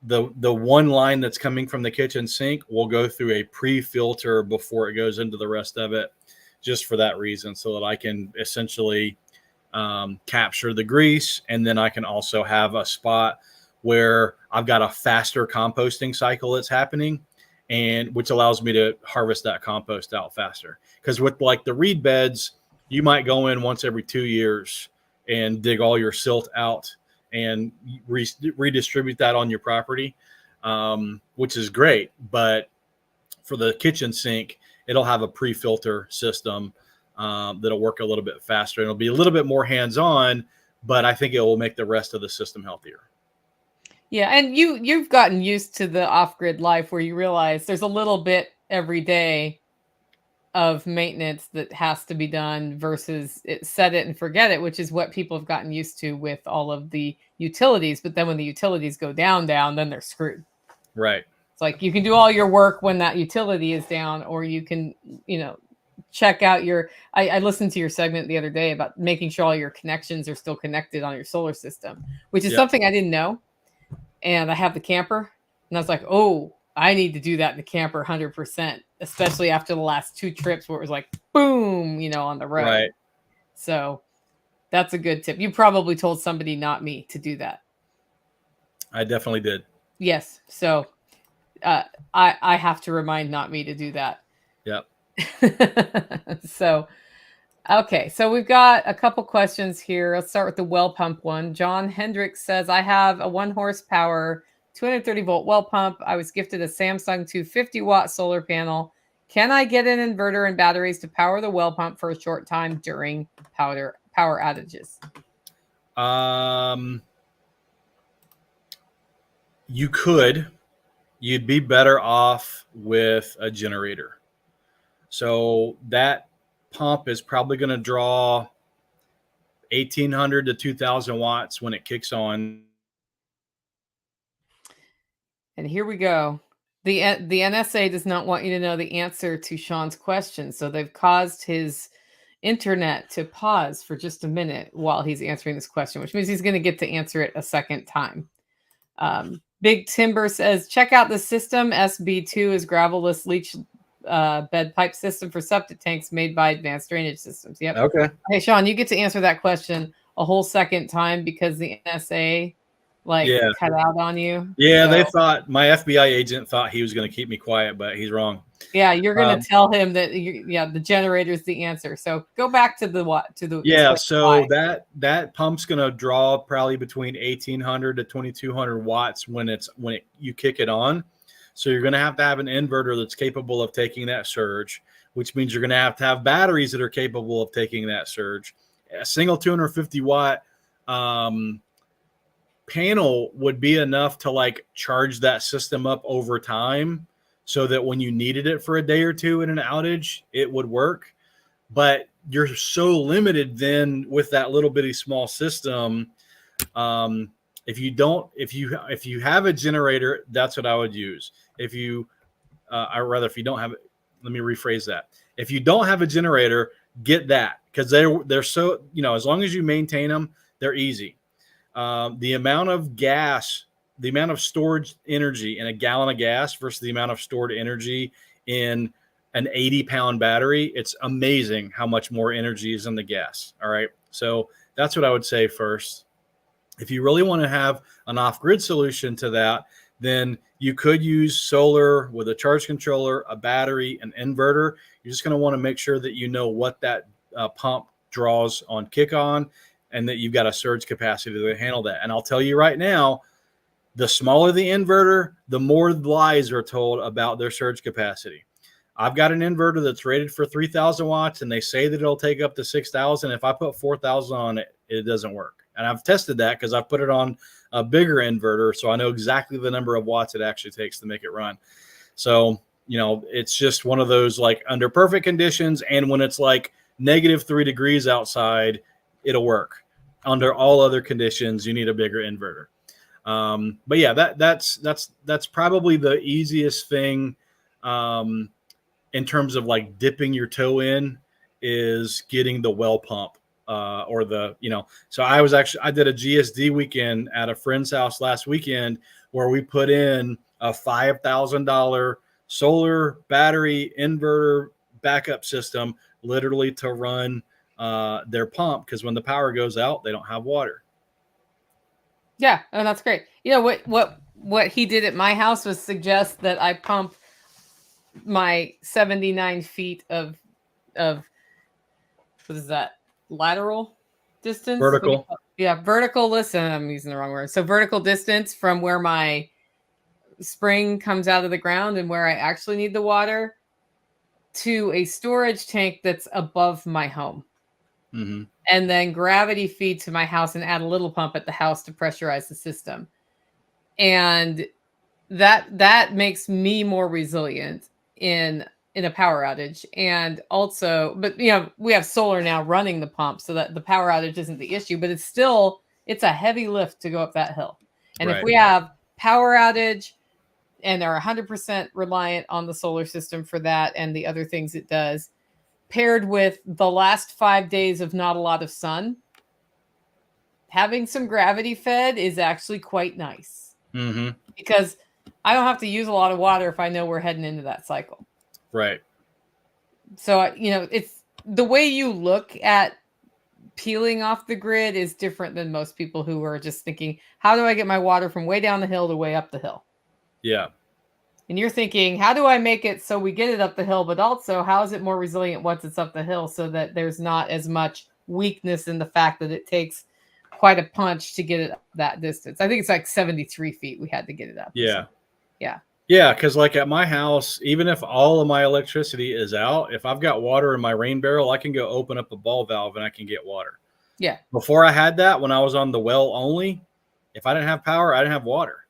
the one line that's coming from the kitchen sink will go through a pre-filter before it goes into the rest of it, just for that reason, so that I can essentially capture the grease. And then I can also have a spot where I've got a faster composting cycle that's happening, and which allows me to harvest that compost out faster. Because with like the reed beds, you might go in once every 2 years and dig all your silt out and redistribute that on your property, which is great. But for the kitchen sink, it'll have a pre-filter system that'll work a little bit faster. And it'll be a little bit more hands-on, but I think it will make the rest of the system healthier. Yeah, and you've gotten used to the off-grid life where you realize there's a little bit every day of maintenance that has to be done versus set it and forget it, which is what people have gotten used to with all of the utilities. But then when the utilities go down, then they're screwed. Right. It's like you can do all your work when that utility is down, or you can, check out I listened to your segment the other day about making sure all your connections are still connected on your solar system, which is something I didn't know. And I have the camper, and I was like, oh, I need to do that in the camper 100%, especially after the last 2 trips where it was like, boom, on the road. Right. So that's a good tip. You probably told somebody, not me, to do that. I definitely did. Yes. So I have to remind not me to do that. Yep. So, okay. So we've got a couple questions here. Let's start with the well pump one. John Hendricks says, I have a 1 horsepower, 230 volt well pump. I was gifted a Samsung 250 watt solar panel. Can I get an inverter and batteries to power the well pump for a short time during power outages? You could. You'd be better off with a generator. So that pump is probably going to draw 1,800 to 2,000 watts when it kicks on. And here we go. The NSA does not want you to know the answer to Shawn's question, so they've caused his internet to pause for just a minute while he's answering this question, which means he's going to get to answer it a second time. Big Timber says, check out the system. SB2 is gravelless leach bed pipe system for septic tanks made by Advanced Drainage Systems. Yep. Okay. Hey, Shawn, you get to answer that question a whole second time because the NSA cut out on you. Yeah, so. They thought, my FBI agent thought he was going to keep me quiet, but he's wrong. Yeah, you're going to tell him that the generator is the answer. So go back to the so that pump's going to draw probably between 1,800 to 2,200 watts when you kick it on. So you're going to have an inverter that's capable of taking that surge, which means you're going to have batteries that are capable of taking that surge. A single 250 watt panel would be enough to charge that system up over time, so that when you needed it for a day or two in an outage, it would work. But you're so limited then with that little bitty small system. If you have a generator, that's what I would use. If you don't have it, let me rephrase that. If you don't have a generator, get that, because they're so, as long as you maintain them, they're easy. The amount of gas, the amount of storage energy in a gallon of gas versus the amount of stored energy in an 80-pound battery, it's amazing how much more energy is in the gas. All right. So that's what I would say first. If you really want to have an off-grid solution to that, then you could use solar with a charge controller, a battery, an inverter. You're just going to want to make sure that you know what that pump draws on kick on, and that you've got a surge capacity to handle that. And I'll tell you right now, the smaller the inverter, the more lies are told about their surge capacity. I've got an inverter that's rated for 3,000 watts, and they say that it'll take up to 6,000. If I put 4,000 on it, it doesn't work. And I've tested that because I've put it on a bigger inverter, so I know exactly the number of watts it actually takes to make it run. So, it's just one of those, under perfect conditions, and when it's -3 degrees outside, it'll work. Under all other conditions, you need a bigger inverter. But yeah, that's probably the easiest thing in terms of dipping your toe in, is getting the well pump or so I did a GSD weekend at a friend's house last weekend where we put in a $5,000 solar battery inverter backup system literally to run their pump, because when the power goes out, they don't have water. Yeah, and that's great. What he did at my house was suggest that I pump my 79 feet of what is that, lateral distance? Vertical. Yeah, vertical. Listen, I'm using the wrong word. So vertical distance from where my spring comes out of the ground and where I actually need the water to a storage tank that's above my home. Mm-hmm. And then gravity feed to my house and add a little pump at the house to pressurize the system. And that makes me more resilient in a power outage. And also, but we have solar now running the pump so that the power outage isn't the issue, but it's a heavy lift to go up that hill. And if we have power outage and are 100% reliant on the solar system for that and the other things it does, paired with the last 5 days of not a lot of sun, having some gravity fed is actually quite nice. Mm-hmm. Because I don't have to use a lot of water if I know we're heading into that cycle. Right. So, it's the way you look at peeling off the grid is different than most people who are just thinking, how do I get my water from way down the hill to way up the hill? Yeah. And you're thinking, how do I make it so we get it up the hill, but also how is it more resilient once it's up the hill so that there's not as much weakness in the fact that it takes quite a punch to get it up that distance. I think it's like 73 feet we had to get it up. Yeah. Yeah. Yeah, because like at my house, even if all of my electricity is out, if I've got water in my rain barrel, I can go open up a ball valve and I can get water. Yeah. Before I had that, when I was on the well only, if I didn't have power, I didn't have water.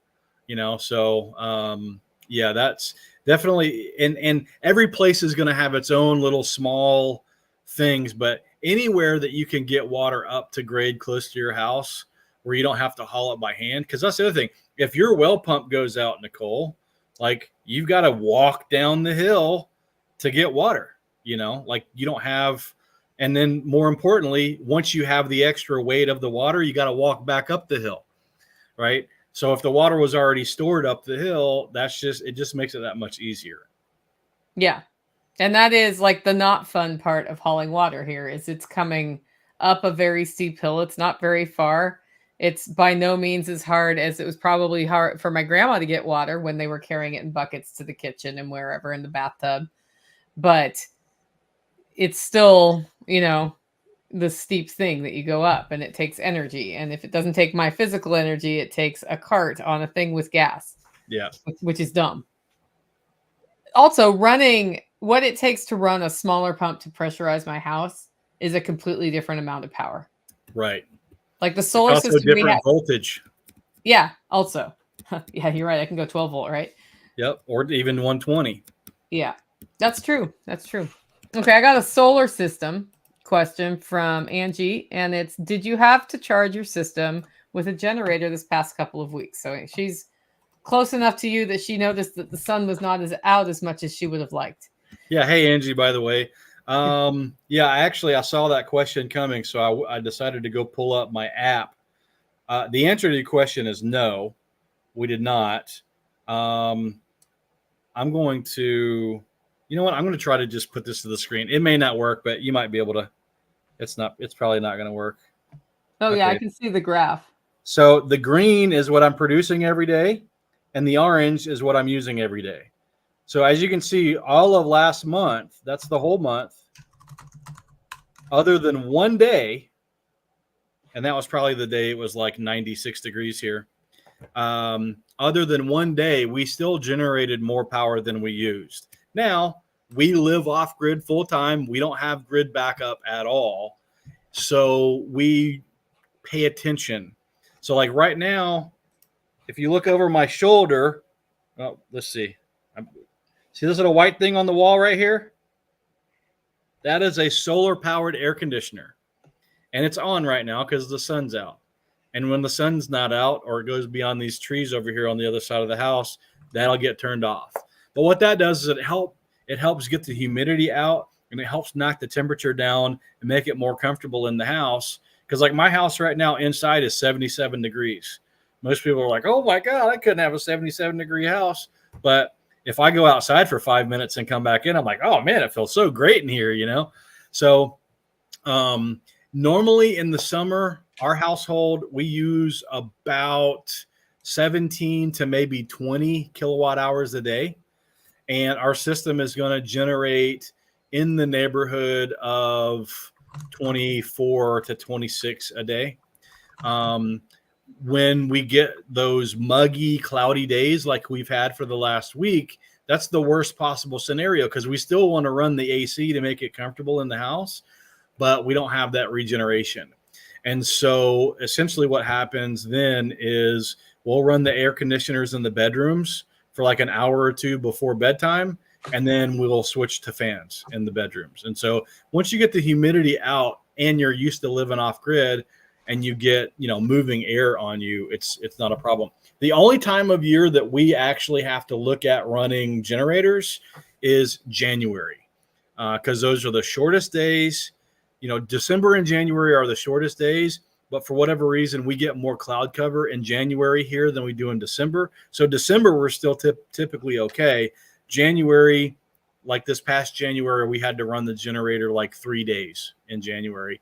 So yeah, that's definitely, and every place is going to have its own little small things, but anywhere that you can get water up to grade close to your house where you don't have to haul it by hand. Because that's the other thing. If your well pump goes out, Nicole, like you've got to walk down the hill to get water, like you don't have. And then more importantly, once you have the extra weight of the water, you got to walk back up the hill. Right. So if the water was already stored up the hill, it just makes it that much easier. Yeah. And that is like the not fun part of hauling water here is it's coming up a very steep hill. It's not very far. It's by no means as hard as it was probably hard for my grandma to get water when they were carrying it in buckets to the kitchen and wherever in the bathtub. But it's still, the steep thing that you go up and it takes energy. And if it doesn't take my physical energy, it takes a cart on a thing with gas. Yeah. Which is dumb. Also, running what it takes to run a smaller pump to pressurize my house is a completely different amount of power. Right. Like the solar also system. Different voltage. Yeah. Also. Yeah, you're right. I can go 12 volt, right? Yep. Or even 120. Yeah. That's true. Okay. I got a solar system question from Angie, and it's, did you have to charge your system with a generator this past couple of weeks? So she's close enough to you that she noticed that the sun was not out as much as she would have liked. Yeah. Hey, Angie, by the way. Yeah, actually, I saw that question coming, so I decided to go pull up my app. The answer to your question is no, we did not. I'm going to, I'm going to try to just put this to the screen. It may not work, but you might be able to. It's probably not going to work. Oh, okay. Yeah, I can see the graph. So the green is what I'm producing every day, and the orange is what I'm using every day. So as you can see, all of last month, that's the whole month, other than one day, and that was probably the day it was like 96 degrees here. Other than one day, we still generated more power than we used. Now, we live off grid full time. We don't have grid backup at all. So we pay attention. So like right now, if you look over my shoulder, let's see. See this little white thing on the wall right here? That is a solar powered air conditioner. And it's on right now because the sun's out. And when the sun's not out or it goes beyond these trees over here on the other side of the house, that'll get turned off. But what that does is it helps get the humidity out, and it helps knock the temperature down and make it more comfortable in the house. Because like my house right now inside is 77 degrees. Most people are like, oh my God, I couldn't have a 77-degree house. But if I go outside for 5 minutes and come back in, I'm like, oh man, it feels so great in here, So normally in the summer, our household, we use about 17 to maybe 20 kilowatt hours a day. And our system is going to generate in the neighborhood of 24 to 26 a day. When we get those muggy, cloudy days like we've had for the last week, that's the worst possible scenario, because we still want to run the AC to make it comfortable in the house, but we don't have that regeneration. And so essentially what happens then is we'll run the air conditioners in the bedrooms for like an hour or two before bedtime, and then we'll switch to fans in the bedrooms. And so once you get the humidity out and you're used to living off grid and you get, moving air on you, it's not a problem. The only time of year that we actually have to look at running generators is January, because those are the shortest days. December and January are the shortest days, but for whatever reason, we get more cloud cover in January here than we do in December. So December, we're still typically okay. January, like this past January, we had to run the generator like 3 days in January.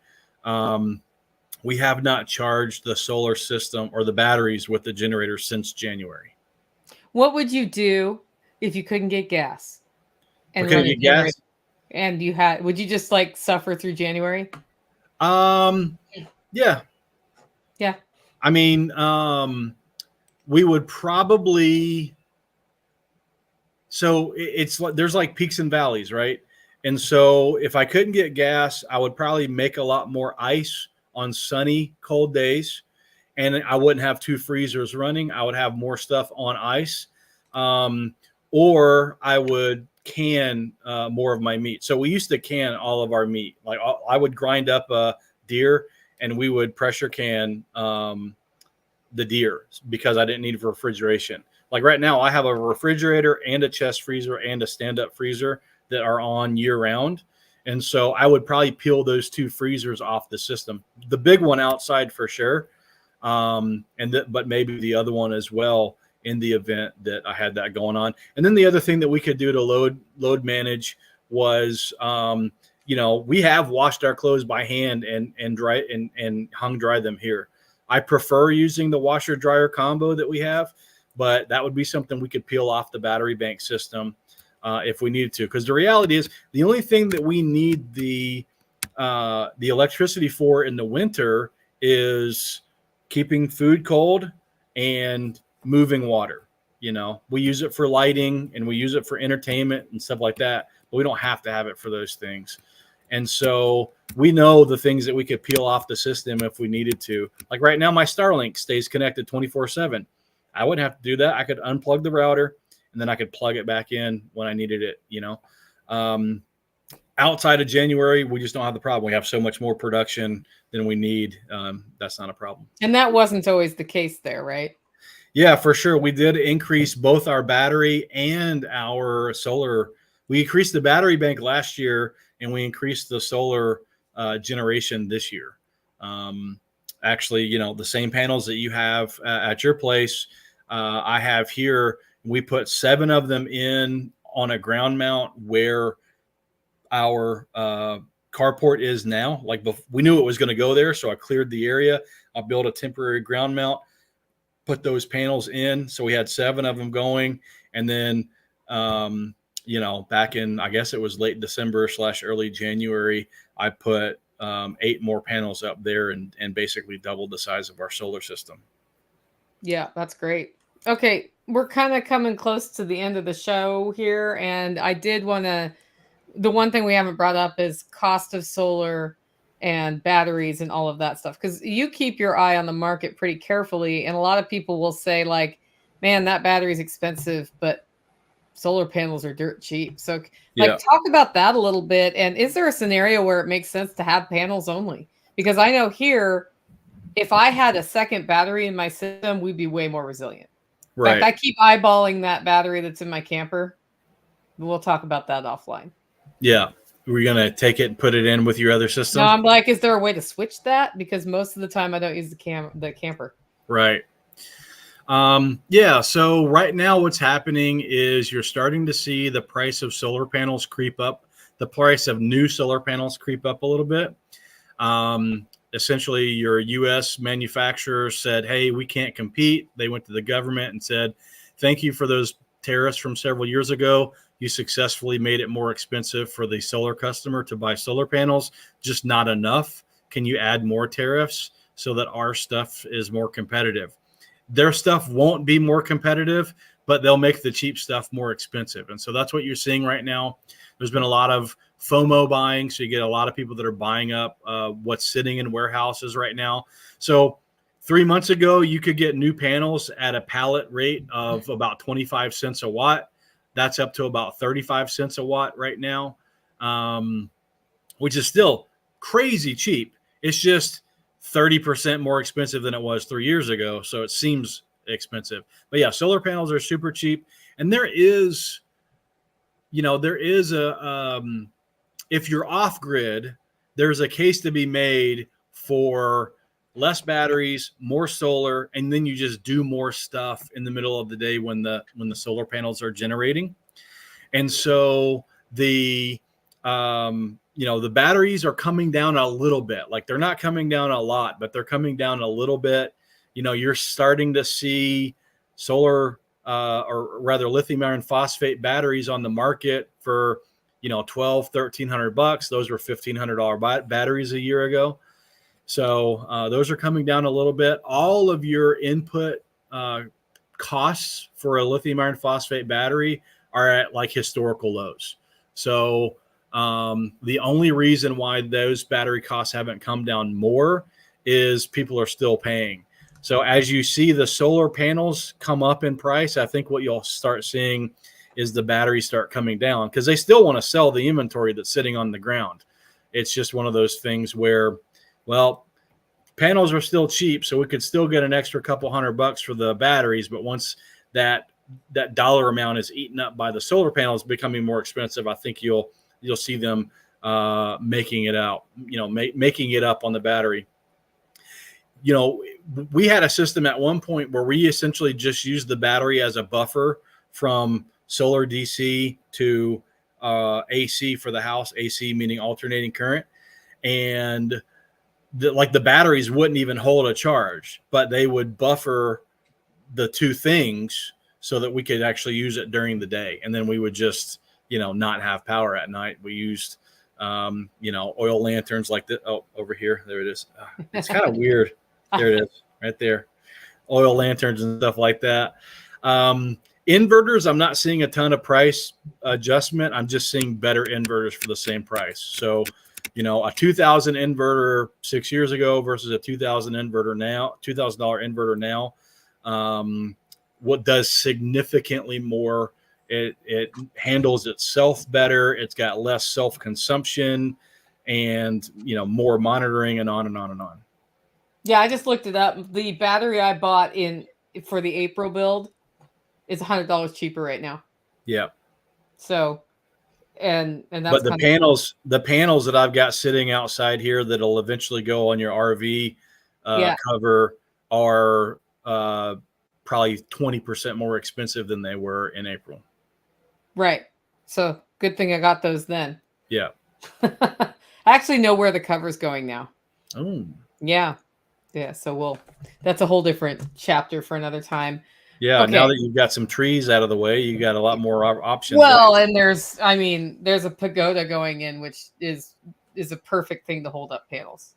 We have not charged the solar system or the batteries with the generator since January. What would you do if you couldn't get gas? And couldn't get gas? And would you just like suffer through January? Yeah. Yeah. I mean, we would probably, so it's like, there's like peaks and valleys, right? And so if I couldn't get gas, I would probably make a lot more ice on sunny, cold days. And I wouldn't have 2 freezers running. I would have more stuff on ice. Or I would can more of my meat. So we used to can all of our meat. Like I would grind up a deer and we would pressure can the deer because I didn't need refrigeration. Like right now I have a refrigerator and a chest freezer and a stand-up freezer that are on year round. And so I would probably peel those 2 freezers off the system. The big one outside for sure. But maybe the other one as well, in the event that I had that going on. And then the other thing that we could do to load manage was, we have washed our clothes by hand and dry and hung dry them here. I prefer using the washer dryer combo that we have, but that would be something we could peel off the battery bank system if we needed to. Because the reality is the only thing that we need the electricity for in the winter is keeping food cold and moving water. We use it for lighting and we use it for entertainment and stuff like that, but we don't have to have it for those things. And so we know the things that we could peel off the system if we needed to. Like right now, my Starlink stays connected 24/7. I wouldn't have to do that. I could unplug the router and then I could plug it back in when I needed it. Outside of January, we just don't have the problem. We have so much more production than we need. That's not a problem. And that wasn't always the case there, right? Yeah, for sure. We did increase both our battery and our solar. We increased the battery bank last year and we increased the solar generation this year. Actually, the same panels that you have at your place, I have here. We put 7 of them in on a ground mount where our carport is now. Like we knew it was going to go there, so I cleared the area. I built a temporary ground mount, put those panels in. So we had 7 of them going. And then, back in, I guess it was late December / early January, I put 8 more panels up there and basically doubled the size of our solar system. Yeah, that's great. Okay, we're kind of coming close to the end of the show here. And I did want to, the one thing we haven't brought up is cost of solar and batteries and all of that stuff. Because you keep your eye on the market pretty carefully. And a lot of people will say like, man, that battery's expensive, but solar panels are dirt cheap. So talk about that a little bit. And is there a scenario where it makes sense to have panels only? Because I know here, if I had a second battery in my system, we'd be way more resilient. Right. In fact, I keep eyeballing that battery that's in my camper. We'll talk about that offline. Yeah. We're going to take it and put it in with your other system? No, I'm like, is there a way to switch that? Because most of the time I don't use the camper. Right. Yeah. So right now what's happening is you're starting to see the price of solar panels creep up. The price of new solar panels creep up a little bit. Essentially, your U.S. manufacturer said, hey, we can't compete. They went to the government and said, thank you for those tariffs from several years ago. You successfully made it more expensive for the solar customer to buy solar panels, just not enough. Can you add more tariffs so that our stuff is more competitive? Their stuff won't be more competitive, but they'll make the cheap stuff more expensive. And so that's what you're seeing right now. There's been a lot of FOMO buying. So you get a lot of people that are buying up what's sitting in warehouses right now. So 3 months ago, you could get new panels at a pallet rate of about 25 cents a watt. That's up to about 35 cents a watt right now, which is still crazy cheap. It's just 30% more expensive than it was 3 years ago. So it seems expensive. But yeah, solar panels are super cheap. And there is if you're off grid, there's a case to be made for less batteries, more solar, and then you just do more stuff in the middle of the day when the solar panels are generating. And so the batteries are coming down a little bit. Like they're not coming down a lot, but they're coming down a little bit. You're starting to see solar or rather lithium iron phosphate batteries on the market for $1,200-$1,300. Those were $1,500 batteries a year ago. So those are coming down a little bit. All of your input costs for a lithium iron phosphate battery are at like historical lows. So the only reason why those battery costs haven't come down more is people are still paying. So as you see the solar panels come up in price, I think what you'll start seeing is the batteries start coming down because they still want to sell the inventory that's sitting on the ground. It's just one of those things where, well, panels are still cheap, so we could still get an extra couple $100 for the batteries. But once that dollar amount is eaten up by the solar panels becoming more expensive, I think you'll see them making it out, making it up on the battery. We had a system at one point where we essentially just used the battery as a buffer from solar DC to AC for the house, AC meaning alternating current. And the batteries wouldn't even hold a charge, but they would buffer the two things so that we could actually use it during the day. And then we would just, not have power at night. We used, oil lanterns like this. Oh, over here. There it is. It's kind of weird. There it is right there. Oil lanterns and stuff like that. Inverters, I'm not seeing a ton of price adjustment. I'm just seeing better inverters for the same price. So, a 2,000 inverter 6 years ago versus a $2,000 inverter now, what does significantly more. It handles itself better. It's got less self-consumption and, more monitoring and on and on and on. Yeah, I just looked it up. The battery I bought for the April build is $100 cheaper right now. Yeah. So, and that's but the panels that I've got sitting outside here that'll eventually go on your RV cover are probably 20% more expensive than they were in April. Right. So good thing I got those then. Yeah. I actually know where the cover's going now. Oh. Yeah. Yeah. So that's a whole different chapter for another time. Yeah. Okay. Now that you've got some trees out of the way, you got a lot more options. Well, and there's a pagoda going in, which is a perfect thing to hold up panels.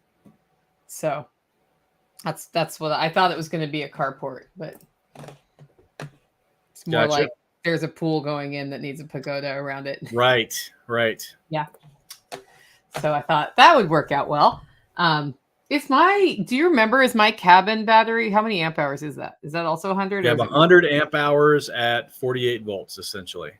So that's what I thought it was going to be, a carport, but it's more like there's a pool going in that needs a pagoda around it. Right. Yeah. So I thought that would work out well. Do you remember, is my cabin battery, how many amp hours is that? Is that also 100? You have 100 amp hours at 48 volts, essentially.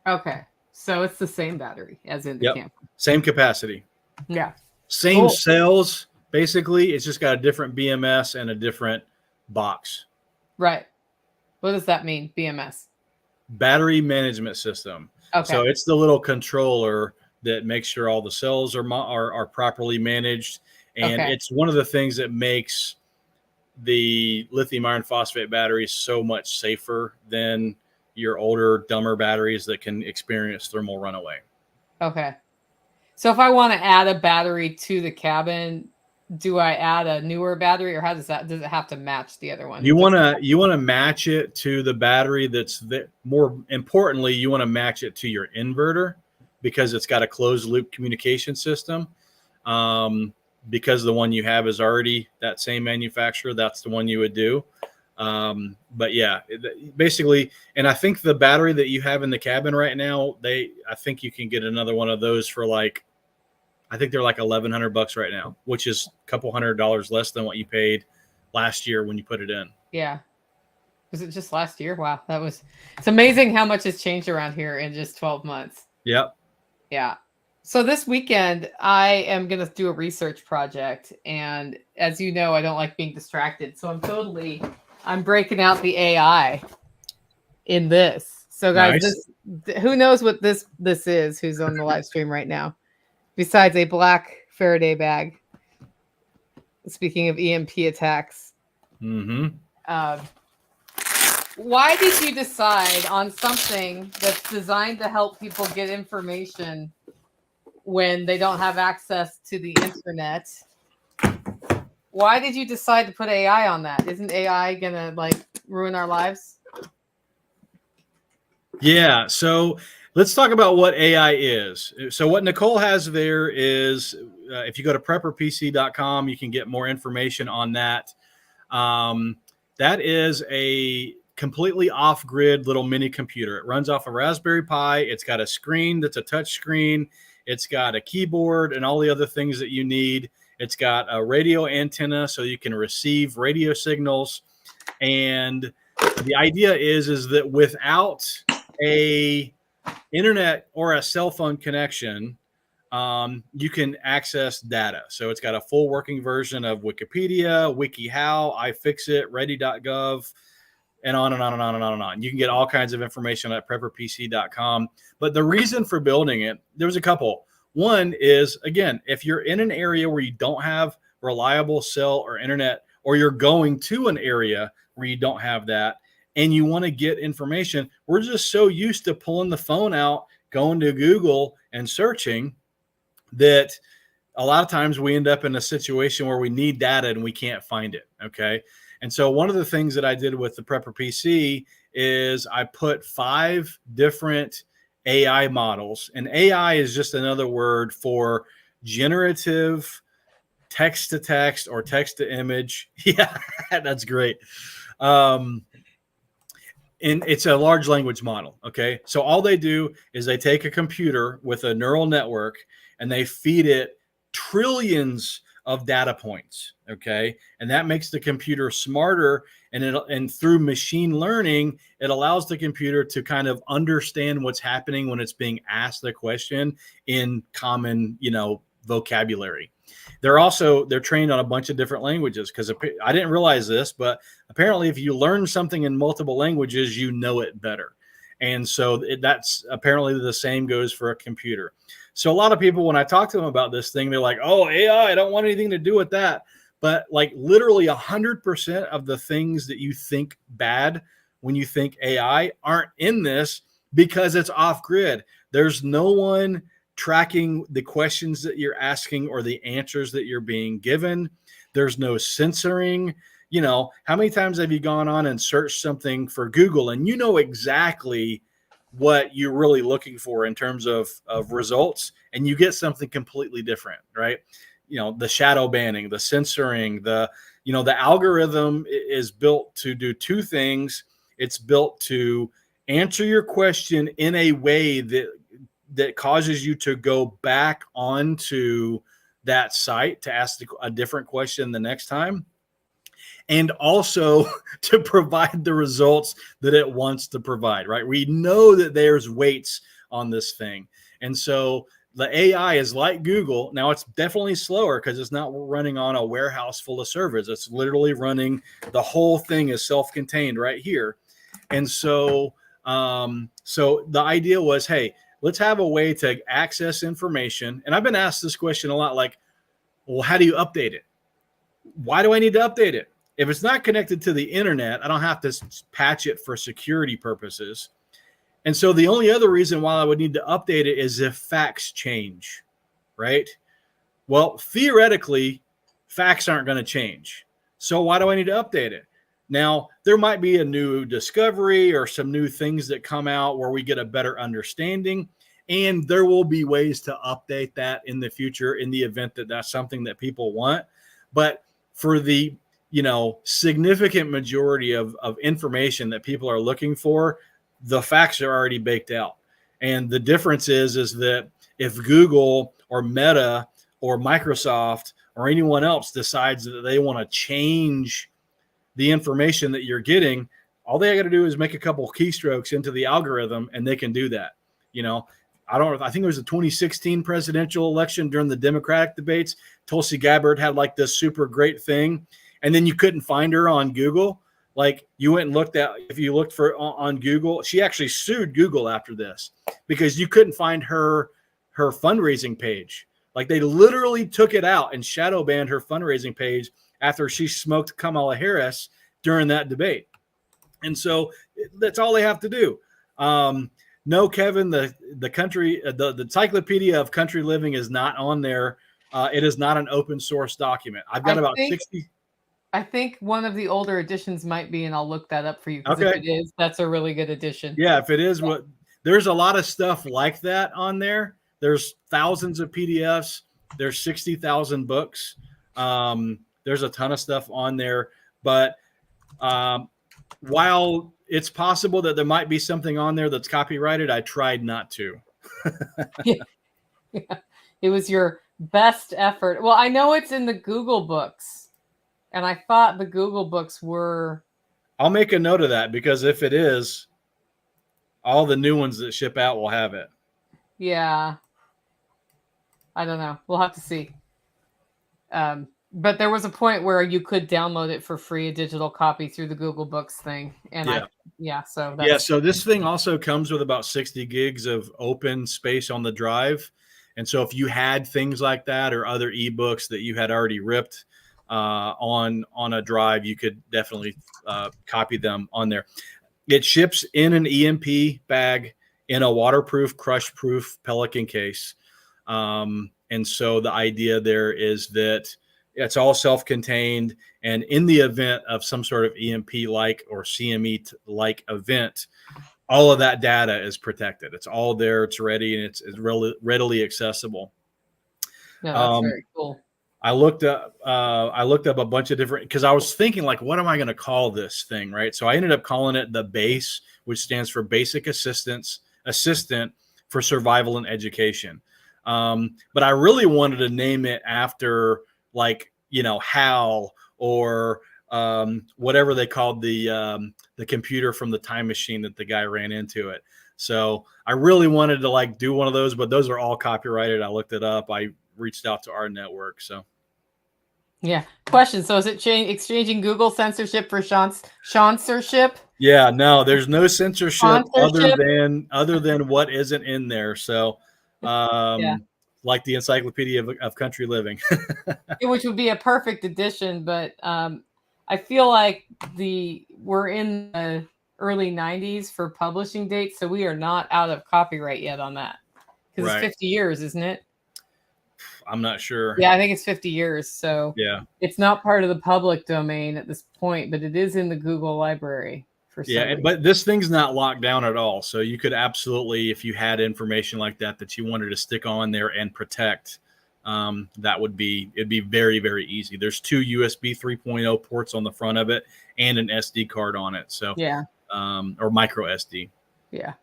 Okay. So it's the same battery as in the camper. Same capacity. Yeah. Same cells, basically. It's just got a different BMS and a different box. Right. What does that mean, BMS? Battery management system. Okay. So it's the little controller that makes sure all the cells are properly managed. And it's one of the things that makes the lithium iron phosphate batteries so much safer than your older, dumber batteries that can experience thermal runaway. Okay. So if I want to add a battery to the cabin, do I add a newer battery, or does it have to match the other one? You want to match it to the battery more importantly, you want to match it to your inverter because it's got a closed loop communication system. Because the one you have is already that same manufacturer, that's the one you would do. But yeah, basically, and I think the battery that you have in the cabin right now, I think you can get another one of those for like, I think they're like $1,100 right now, which is a couple $100 less than what you paid last year when you put it in. Yeah. Was it just last year? Wow. It's amazing how much has changed around here in just 12 months. Yep. Yeah. So this weekend, I am going to do a research project. And as you know, I don't like being distracted. So I'm breaking out the AI in this. So guys, Nice. who knows what this is, who's on the live stream right now, besides a black Faraday bag. Speaking of EMP attacks. Mm-hmm. Why did you decide on something that's designed to help people get information when they don't have access to the internet? Why did you decide to put AI on that? Isn't AI gonna like ruin our lives? Yeah. So let's talk about what AI is. So what Nicole has there is, if you go to prepperpc.com, you can get more information on that. That is a completely off-grid little mini computer. It runs off a Raspberry Pi. It's got a screen that's a touch screen. It's got a keyboard and all the other things that you need. It's got a radio antenna so you can receive radio signals. And the idea is that without a internet or a cell phone connection, you can access data. So it's got a full working version of Wikipedia, WikiHow, iFixit, Ready.gov, and on and on and on and on and on. You can get all kinds of information at prepperpc.com. But the reason for building it, there was a couple. One is, again, if you're in an area where you don't have reliable cell or internet, or you're going to an area where you don't have that, and you want to get information, we're just so used to pulling the phone out, going to Google and searching, that a lot of times we end up in a situation where we need data and we can't find it. Okay. And so one of the things that I did with the Prepper PC is I put 5 different AI models, and AI is just another word for generative text to text or text to image. Yeah, that's great. And it's a large language model. Okay. So all they do is they take a computer with a neural network and they feed it trillions of data points. Okay. And that makes the computer smarter. And through machine learning, it allows the computer to kind of understand what's happening when it's being asked the question in common, vocabulary. They're trained on a bunch of different languages, because I didn't realize this, but apparently if you learn something in multiple languages, you know it better. And so that's apparently the same goes for a computer. So a lot of people, when I talk to them about this thing, they're like, oh, AI, I don't want anything to do with that. But like literally 100% of the things that you think bad when you think AI aren't in this, because it's off grid. There's no one tracking the questions that you're asking or the answers that you're being given. There's no censoring. How many times have you gone on and searched something for Google and you know exactly what you're really looking for in terms of results, and you get something completely different, right? The shadow banning, the censoring, the algorithm is built to do 2 things. It's built to answer your question in a way that causes you to go back onto that site to ask a different question the next time, and also to provide the results that it wants to provide, right? We know that there's weights on this thing. And so the AI is like Google. Now it's definitely slower because it's not running on a warehouse full of servers. It's literally running, the whole thing is self-contained right here. And so, so the idea was, hey, let's have a way to access information. And I've been asked this question a lot, like, well, how do you update it? Why do I need to update it? If it's not connected to the internet, I don't have to patch it for security purposes. And so the only other reason why I would need to update it is if facts change, right? Well, theoretically, facts aren't going to change. So why do I need to update it? Now, there might be a new discovery or some new things that come out where we get a better understanding, and there will be ways to update that in the future in the event that that's something that people want. But for the significant majority of information that people are looking for, the facts are already baked out. And the difference is that if Google or Meta or Microsoft or anyone else decides that they want to change the information that you're getting, all they got to do is make a couple keystrokes into the algorithm, and they can do that. I think it was the 2016 presidential election during the Democratic debates. Tulsi Gabbard had like this super great thing, and then you couldn't find her on Google. Like, you went and looked if you looked for on Google, she actually sued Google after this because you couldn't find her fundraising page. Like, they literally took it out and shadow banned her fundraising page after she smoked Kamala Harris during that debate. And so that's all they have to do. No, Kevin, the Encyclopedia of Country Living is not on there. It is not an open source document. I've got about 60. I think one of the older editions might be, and I'll look that up for you. Okay. If it is, that's a really good edition. Yeah, if it is, there's a lot of stuff like that on there. There's thousands of PDFs. There's 60,000 books. There's a ton of stuff on there. But while it's possible that there might be something on there that's copyrighted, I tried not to. Yeah. It was your best effort. Well, I know it's in the Google books, and I thought the Google books were. I'll make a note of that, because if it is, all the new ones that ship out will have it. Yeah. I don't know. We'll have to see. But there was a point where you could download it for free, a digital copy through the Google Books thing. And so this thing also comes with about 60 gigs of open space on the drive. And so if you had things like that or other ebooks that you had already ripped on a drive, you could definitely copy them on there. It ships in an EMP bag in a waterproof, crush-proof Pelican case. And so the idea there is that it's all self-contained, and in the event of some sort of EMP-like or CME-like event, all of that data is protected. It's all there, it's ready, and it's readily accessible. No, that's very cool. I looked up a bunch of different, because I was thinking, like, what am I going to call this thing, right? So I ended up calling it the BASE, which stands for Basic Assistant for Survival and Education. But I really wanted to name it after, like, HAL or whatever they called the computer from the time machine that the guy ran into it. So I really wanted to, like, do one of those, but those are all copyrighted. I looked it up. I reached out to our network. So. Yeah. Question. So is it exchanging Google censorship for censorship? Yeah, no, there's no censorship other than what isn't in there. So, like the Encyclopedia of Country Living, which would be a perfect addition. But I feel like we're in the early 90s for publishing dates, so we are not out of copyright yet on that, because It's 50 years, isn't it? I'm not sure. Yeah, I think it's 50 years. So yeah, it's not part of the public domain at this point, but it is in the Google library. But this thing's not locked down at all. So you could absolutely, if you had information like that you wanted to stick on there and protect, it'd be very, very easy. There's 2 USB 3.0 ports on the front of it and an SD card on it. So or micro SD. Yeah.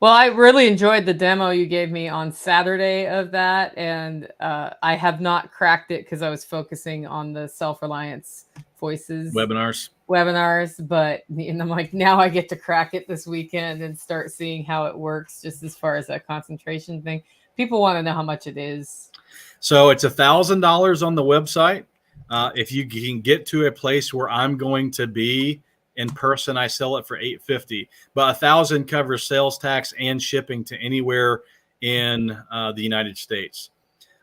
Well, I really enjoyed the demo you gave me on Saturday of that, and I have not cracked it because I was focusing on the Self-Reliance Voices webinars, but I'm like, now I get to crack it this weekend and start seeing how it works, just as far as that concentration thing. People want to know how much it is. So it's $1,000 on the website. If you can get to a place where I'm going to be in person, I sell it for $850, but $1,000 covers sales tax and shipping to anywhere in the United States.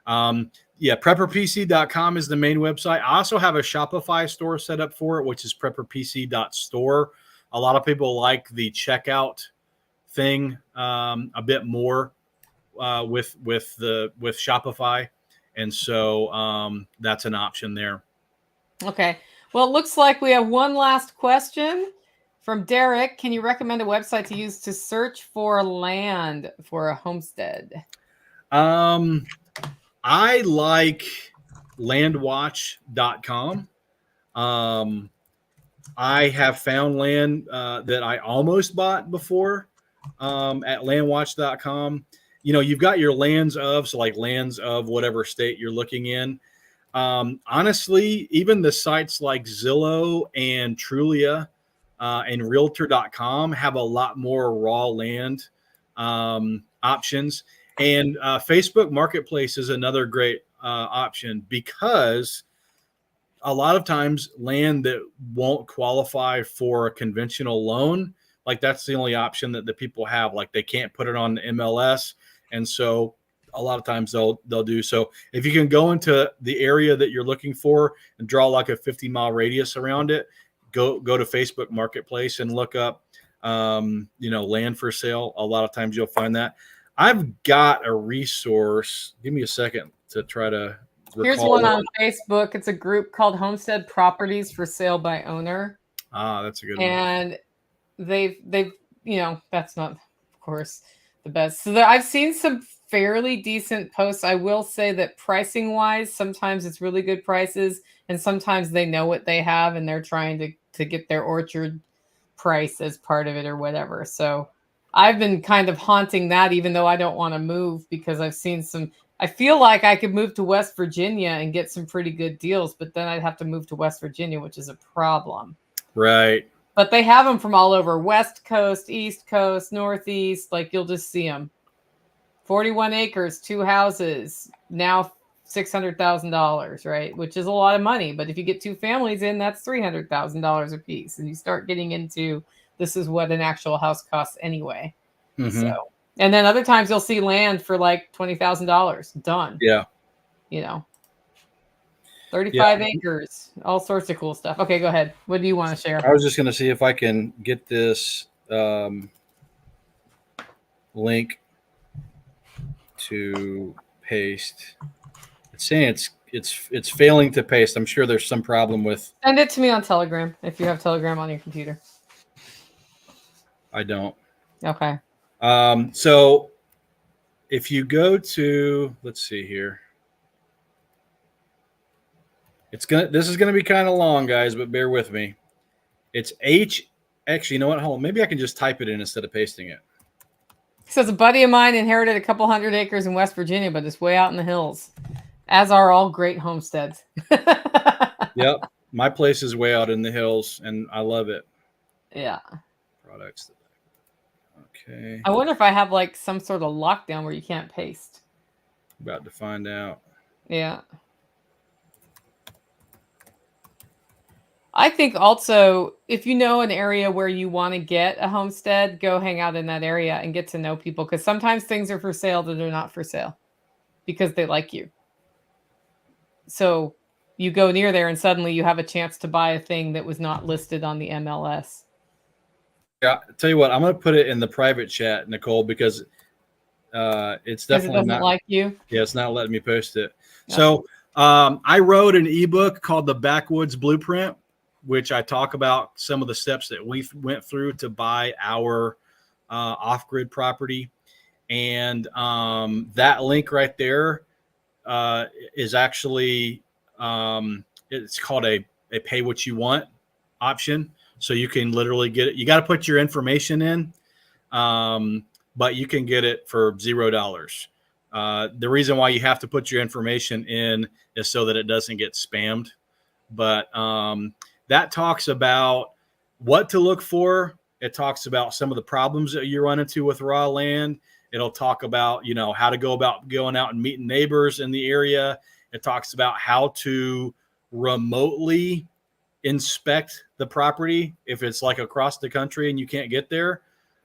prepperpc.com is the main website. I also have a Shopify store set up for it, which is prepperpc.store. A lot of people like the checkout thing a bit more with Shopify, and so that's an option there. Okay. Well, it looks like we have one last question from Derek. Can you recommend a website to use to search for land for a homestead? I like landwatch.com. I have found land that I almost bought before at landwatch.com. You know, you've got your lands of, so like lands of whatever state you're looking in. Honestly, even the sites like Zillow and Trulia and Realtor.com have a lot more raw land options. And Facebook Marketplace is another great option because a lot of times land that won't qualify for a conventional loan, like that's the only option that the people have. Like they can't put it on the MLS. And so a lot of times they'll do so. If you can go into the area that you're looking for and draw like a 50-mile radius around it, go to Facebook Marketplace and look up land for sale. A lot of times you'll find that. I've got a resource. Give me a second to try to recall. Here's one on Facebook. It's a group called Homestead Properties for Sale by Owner. That's a good one. And they've that's not, of course, the best. So I've seen some fairly decent posts. I will say that pricing wise, sometimes it's really good prices, and sometimes they know what they have and they're trying to get their orchard price as part of it or whatever. So I've been kind of haunting that, even though I don't want to move, because I've seen some. I feel like I could move to West Virginia and get some pretty good deals, but then I'd have to move to West Virginia, which is a problem. Right. But they have them from all over, West Coast, East Coast, Northeast. Like you'll just see them. 41 acres, 2 houses, now $600,000, right? Which is a lot of money. But if you get 2 families in, that's $300,000 a piece. And you start getting into, this is what an actual house costs anyway. Mm-hmm. So, and then other times you'll see land for like $20,000 done. Yeah. 35 acres, all sorts of cool stuff. Okay, go ahead. What do you want to share? I was just going to see if I can get this link to paste. It's saying it's failing to paste. I'm sure there's some problem with. Send it to me on Telegram if you have Telegram on your computer. I don't. Okay. So if you go to, let's see here. This is gonna be kind of long, guys, but bear with me. It's actually, you know what? Hold on. Maybe I can just type it in instead of pasting it. It says a buddy of mine inherited a couple 100 acres in West Virginia, but it's way out in the hills, as are all great homesteads. Yep. My place is way out in the hills and I love it. Yeah. Products. Okay. I wonder if I have like some sort of lockdown where you can't paste. About to find out. Yeah. I think also, if you know an area where you want to get a homestead, go hang out in that area and get to know people. Because sometimes things are for sale that are not for sale because they like you. So you go near there and suddenly you have a chance to buy a thing that was not listed on the MLS. Yeah, I'll tell you what, I'm going to put it in the private chat, Nicole, because it's definitely it doesn't like you. Yeah, it's not letting me post it. Yeah. So I wrote an ebook called The Backwoods Blueprint, which I talk about some of the steps that we went through to buy our off-grid property. And that link right there is actually, it's called a pay what you want option. So you can literally get it. You got to put your information in, but you can get it for $0. The reason why you have to put your information in is so that it doesn't get spammed. But that talks about what to look for. It talks about some of the problems that you run into with raw land. It'll talk about, how to go about going out and meeting neighbors in the area. It talks about how to remotely inspect the property if it's like across the country and you can't get there.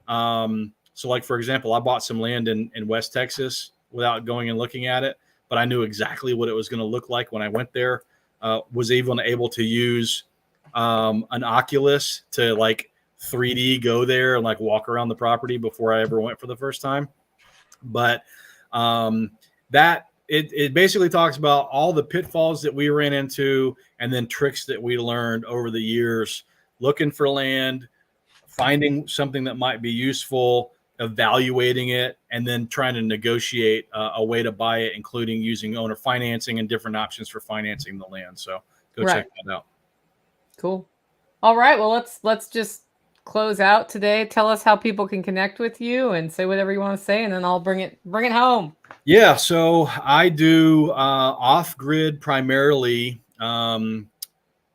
So like, for example, I bought some land in West Texas without going and looking at it, but I knew exactly what it was going to look like when I went there. Was even able to use an Oculus to like 3D go there and like walk around the property before I ever went for the first time. But it basically talks about all the pitfalls that we ran into and then tricks that we learned over the years, looking for land, finding something that might be useful, evaluating it, and then trying to negotiate a way to buy it, including using owner financing and different options for financing the land. So go check that out. Cool. All right. Well, let's just close out today. Tell us how people can connect with you and say whatever you want to say, and then I'll bring it home. Yeah, so I do off-grid primarily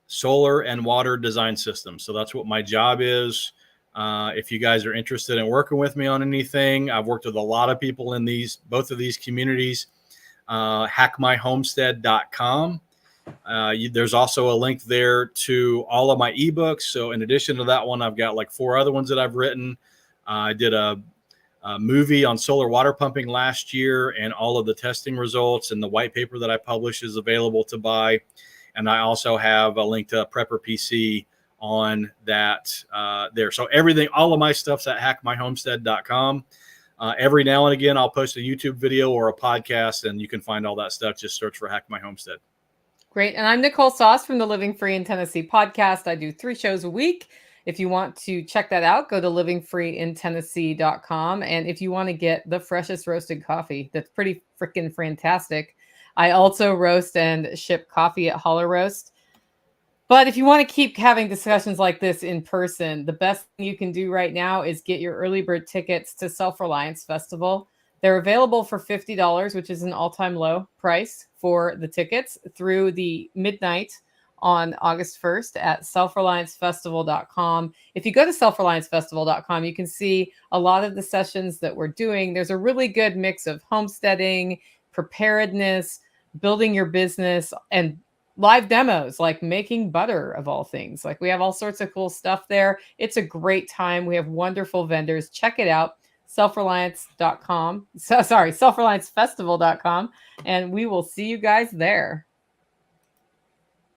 solar and water design systems. So that's what my job is. If you guys are interested in working with me on anything, I've worked with a lot of people in both of these communities. Hackmyhomestead.com. There's also a link there to all of my ebooks. So in addition to that one, I've got like 4 other ones that I've written. I did a movie on solar water pumping last year, and all of the testing results and the white paper that I published is available to buy. And I also have a link to Prepper PC on that there. So everything, all of my stuff's at hackmyhomestead.com. Every now and again, I'll post a YouTube video or a podcast, and you can find all that stuff. Just search for Hack My Homestead. Great. And I'm Nicole Sauce from the Living Free in Tennessee podcast. I do 3 shows a week. If you want to check that out, go to livingfreeintennessee.com. And if you want to get the freshest roasted coffee, that's pretty freaking fantastic. I also roast and ship coffee at Holler Roast. But if you want to keep having discussions like this in person, the best thing you can do right now is get your early bird tickets to Self-Reliance Festival. They're available for $50, which is an all-time low price for the tickets, through the midnight on August 1st at selfreliancefestival.com. If you go to selfreliancefestival.com, you can see a lot of the sessions that we're doing. There's a really good mix of homesteading, preparedness, building your business, and live demos like making butter, of all things. Like, we have all sorts of cool stuff there. It's a great time. We have wonderful vendors. Check it out. Selfreliancefestival.com, and we will see you guys there.